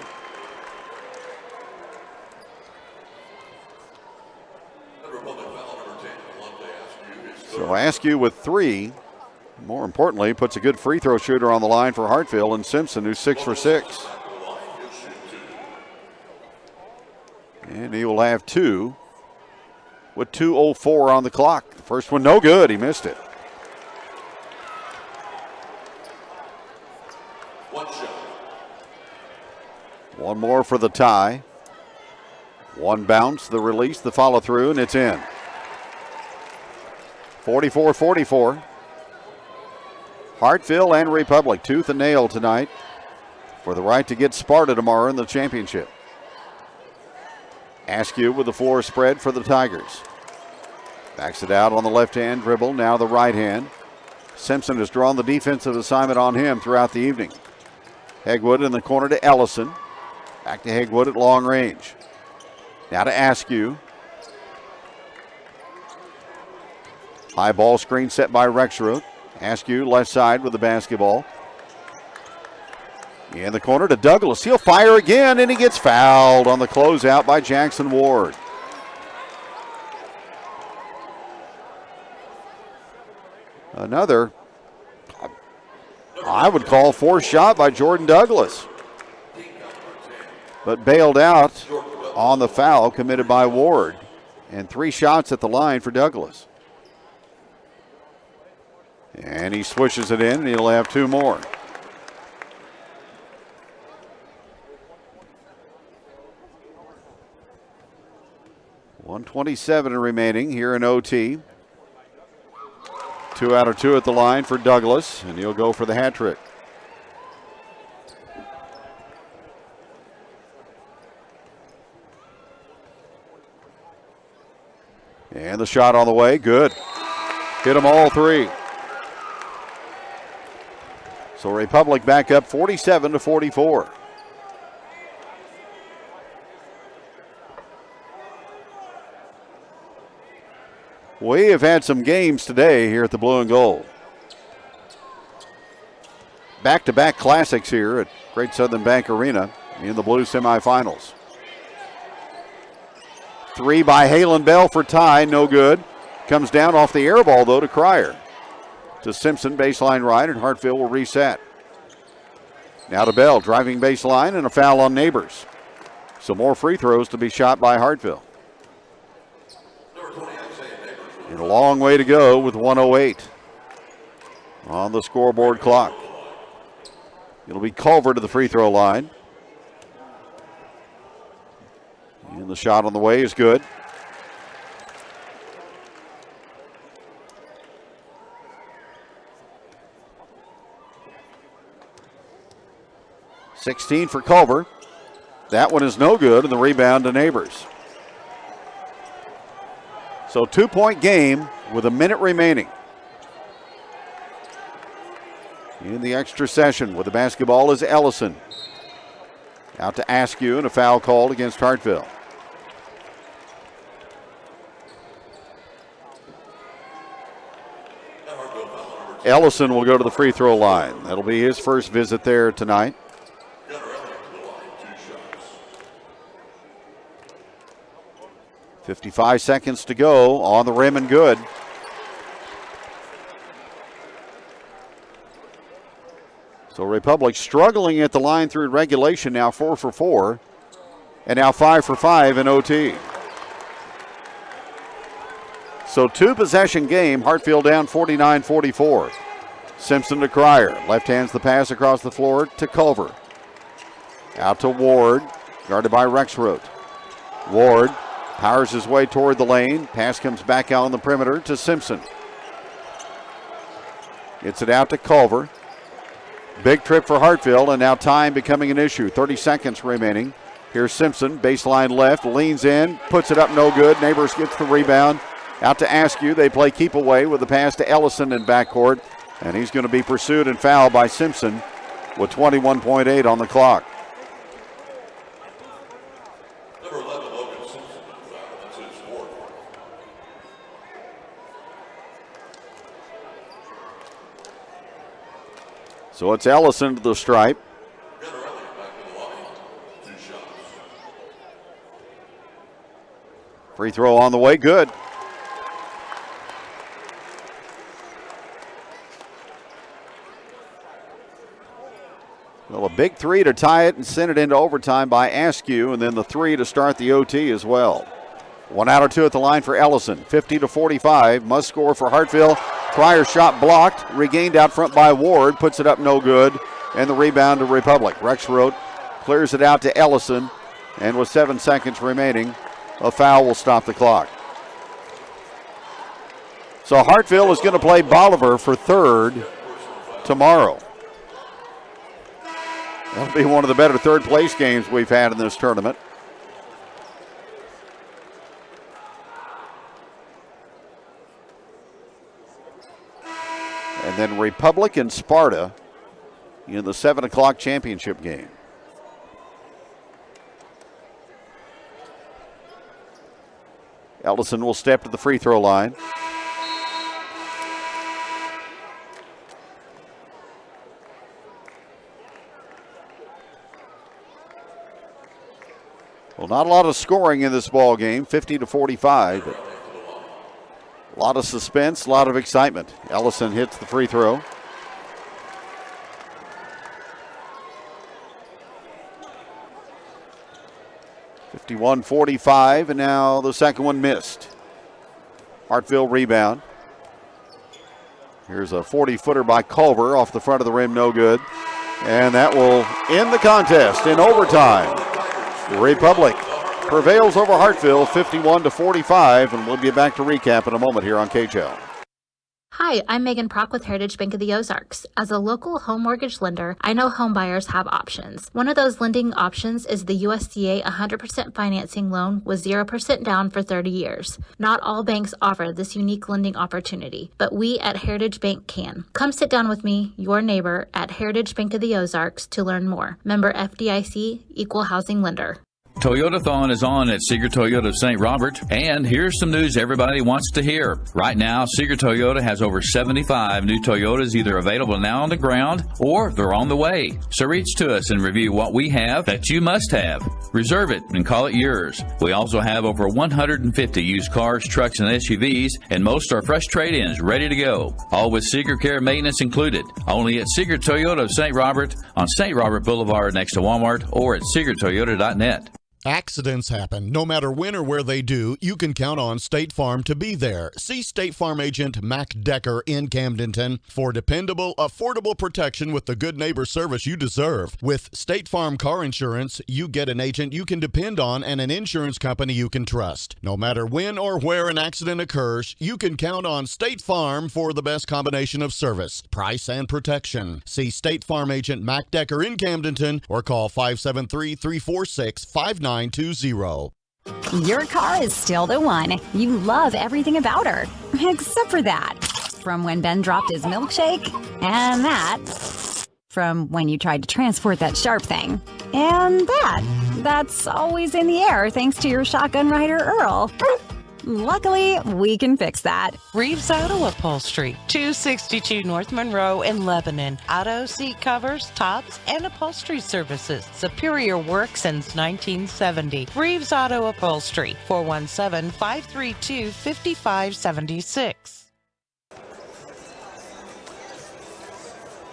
So Askew with 3. More importantly, puts a good free throw shooter on the line for Hartville and Simpson, who's 6 for 6. And he will have 2 with 2:04 on the clock. The first one no good, he missed it. One more for the tie. One bounce, the release, the follow through, and it's in. 44-44. Hartville and Republic, tooth and nail tonight for the right to get Sparta tomorrow in the championship. Askew with the floor spread for the Tigers. Backs it out on the left-hand dribble, now the right hand. Simpson has drawn the defensive assignment on him throughout the evening. Hegwood in the corner to Ellison. Back to Hegwood at long range. Now to Askew. High ball screen set by Rexroth. Askew left side with the basketball. In the corner to Douglas. He'll fire again, and he gets fouled on the closeout by Jackson Ward. Another, I would call, forced shot by Jordan Douglas. But bailed out on the foul committed by Ward. And 3 shots at the line for Douglas. And he swishes it in, and he'll have 2 more. .127 remaining here in OT. 2 out of 2 at the line for Douglas, and he'll go for the hat trick. And the shot on the way, good. Hit them all 3. So Republic back up 47-44. We have had some games today here at the Blue and Gold. Back-to-back classics here at Great Southern Bank Arena in the Blue semifinals. 3 by Halen Bell for tie, no good. Comes down off the air ball, though, to Cryer. To Simpson, baseline right, and Hartville will reset. Now to Bell, driving baseline, and a foul on Neighbors. So more free throws to be shot by Hartville. And a long way to go with 1:08 on the scoreboard clock. It'll be Culver to the free throw line. And the shot on the way is good. .16 for Culver. That one is no good, and the rebound to Neighbors. So 2-point game with a minute remaining. In the extra session with the basketball is Ellison. Out to Askew, and a foul called against Hartville. Ellison will go to the free throw line. That'll be his first visit there tonight. .55 seconds to go, on the rim and good. So Republic struggling at the line through regulation, now 4 for 4, and now 5 for 5 in OT. So 2-possession game, Hartfield down 49-44. Simpson to Cryer, left hands the pass across the floor to Culver. Out to Ward, guarded by Rexroth. Ward powers his way toward the lane. Pass comes back out on the perimeter to Simpson. Gets it out to Culver. Big trip for Hartfield, and now time becoming an issue. 30 seconds remaining. Here's Simpson, baseline left, leans in, puts it up, no good. Neighbors gets the rebound. Out to Askew. They play keep away with the pass to Ellison in backcourt, and he's going to be pursued and fouled by Simpson with 21.8 on the clock. So it's Ellison to the stripe. Free throw on the way, good. Well, a big three to tie it and send it into overtime by Askew, and then the three to start the OT as well. 1 out of 2 at the line for Ellison. 50-45, must score for Hartville. Cryer shot blocked, regained out front by Ward, puts it up no good, and the rebound to Republic. Rexroth clears it out to Ellison, and with 7 seconds remaining, a foul will stop the clock. So Hartville is going to play Bolivar for third tomorrow. That'll be one of the better third place games we've had in this tournament. And then Republic and Sparta in the 7 o'clock championship game. Ellison will step to the free throw line. Well, not a lot of scoring in this ball game, 50-45, but a lot of suspense, a lot of excitement. Ellison hits the free throw. .51-45, and now the second one missed. Hartville rebound. Here's a 40-footer by Culver off the front of the rim, no good. And that will end the contest in overtime. Republic prevails over Hartville 51-45, and we'll be back to recap in a moment here on KHL. Hi, I'm Megan Prock with Heritage Bank of the Ozarks. As a local home mortgage lender, I know home buyers have options. One of those lending options is the USDA 100% financing loan with 0% down for 30 years. Not all banks offer this unique lending opportunity, but we at Heritage Bank can. Come sit down with me, your neighbor, at Heritage Bank of the Ozarks to learn more. Member FDIC, Equal Housing Lender. Toyotathon is on at Seeger Toyota of St. Robert, and here's some news everybody wants to hear. Right now, Seeger Toyota has over 75 new Toyotas either available now on the ground or they're on the way. So reach to us and review what we have that you must have. Reserve it and call it yours. We also have over 150 used cars, trucks, and SUVs, and most are fresh trade-ins ready to go. All with Seeger Care maintenance included. Only at Seeger Toyota of St. Robert on St. Robert Boulevard next to Walmart or at SeegerToyota.net. Accidents happen. No matter when or where they do, you can count on State Farm to be there. See State Farm agent Mac Decker in Camdenton for dependable, affordable protection with the good neighbor service you deserve. With State Farm car insurance, you get an agent you can depend on and an insurance company you can trust. No matter when or where an accident occurs, you can count on State Farm for the best combination of service, price, and protection. See State Farm agent Mac Decker in Camdenton or call 573-346-5920. Your car is still the one. You love everything about her, except for that. From when Ben dropped his milkshake, and that. From when you tried to transport that sharp thing, and that. That's always in the air thanks to your shotgun rider, Earl. Luckily, we can fix that. Reeves Auto Upholstery, 262 North Monroe in Lebanon. Auto seat covers, tops, and upholstery services. Superior work since 1970. Reeves Auto Upholstery, 417-532-5576.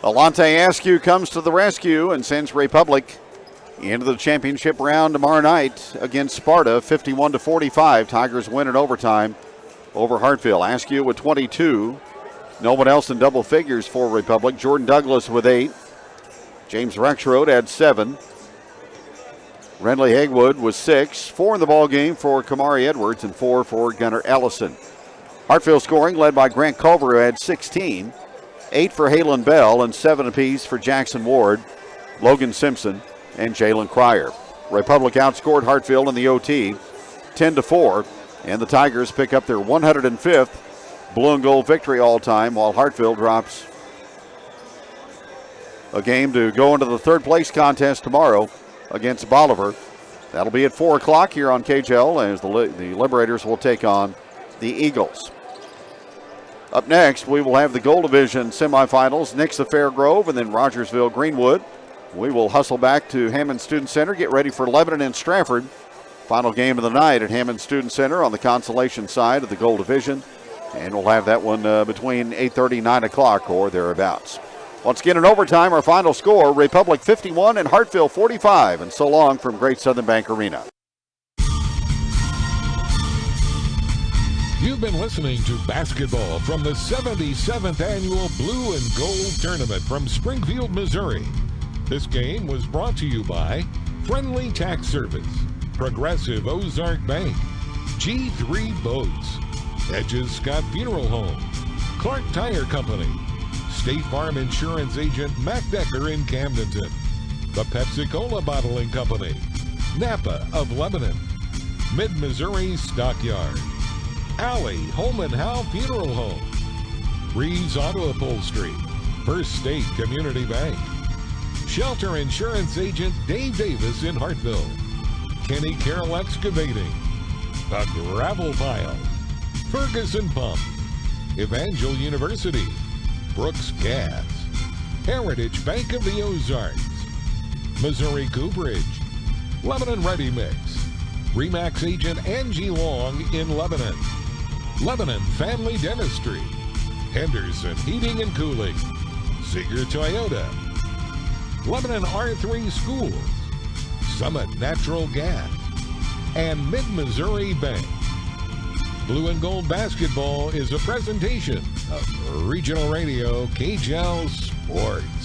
Alante Askew comes to the rescue and sends Republic into the championship round tomorrow night against Sparta, 51-45. Tigers win in overtime over Hartville. Askew with 22. No one else in double figures for Republic. Jordan Douglas with 8. James Rexroad had 7. Renly Hagwood was 6. 4 in the ball game for Kamari Edwards and 4 for Gunnar Ellison. Hartville scoring led by Grant Culver, who had 16. 8 for Halen Bell and 7 apiece for Jackson Ward, Logan Simpson, and Jalen Cryer. Republic outscored Hartville in the OT 10-4, and the Tigers pick up their 105th blue and gold victory all time, while Hartville drops a game to go into the third place contest tomorrow against Bolivar. That'll be at 4 o'clock here on KJL as the Liberators will take on the Eagles. Up next, we will have the Gold Division semifinals, Nixa Fairgrove and then Rogersville Greenwood. We will hustle back to Hammond Student Center, get ready for Lebanon and Stratford. Final game of the night at Hammond Student Center on the consolation side of the Gold Division. And we'll have that one between 8:30 and 9 o'clock or thereabouts. Once again in overtime, our final score, Republic 51 and Hartville 45. And so long from Great Southern Bank Arena. You've been listening to basketball from the 77th Annual Blue and Gold Tournament from Springfield, Missouri. This game was brought to you by Friendly Tax Service, Progressive Ozark Bank, G3 Boats, Edges Scott Funeral Home, Clark Tire Company, State Farm Insurance Agent Mac Decker in Camdenton, the Pepsi-Cola Bottling Company, Napa of Lebanon, Mid-Missouri Stockyard, Alley Holman Howe Funeral Home, Reeves Auto Upholstery, First State Community Bank, Shelter Insurance Agent Dave Davis in Hartville, Kenny Carroll Excavating, The Gravel Pile, Ferguson Pump, Evangel University, Brooks Gas, Heritage Bank of the Ozarks, Missouri Cooperage, Lebanon Ready Mix, Remax Agent Angie Long in Lebanon, Lebanon Family Dentistry, Henderson Heating and Cooling, Seeger Toyota, Lebanon R3 Schools, Summit Natural Gas, and Mid-Missouri Bank. Blue and Gold Basketball is a presentation of Regional Radio KJL Sports.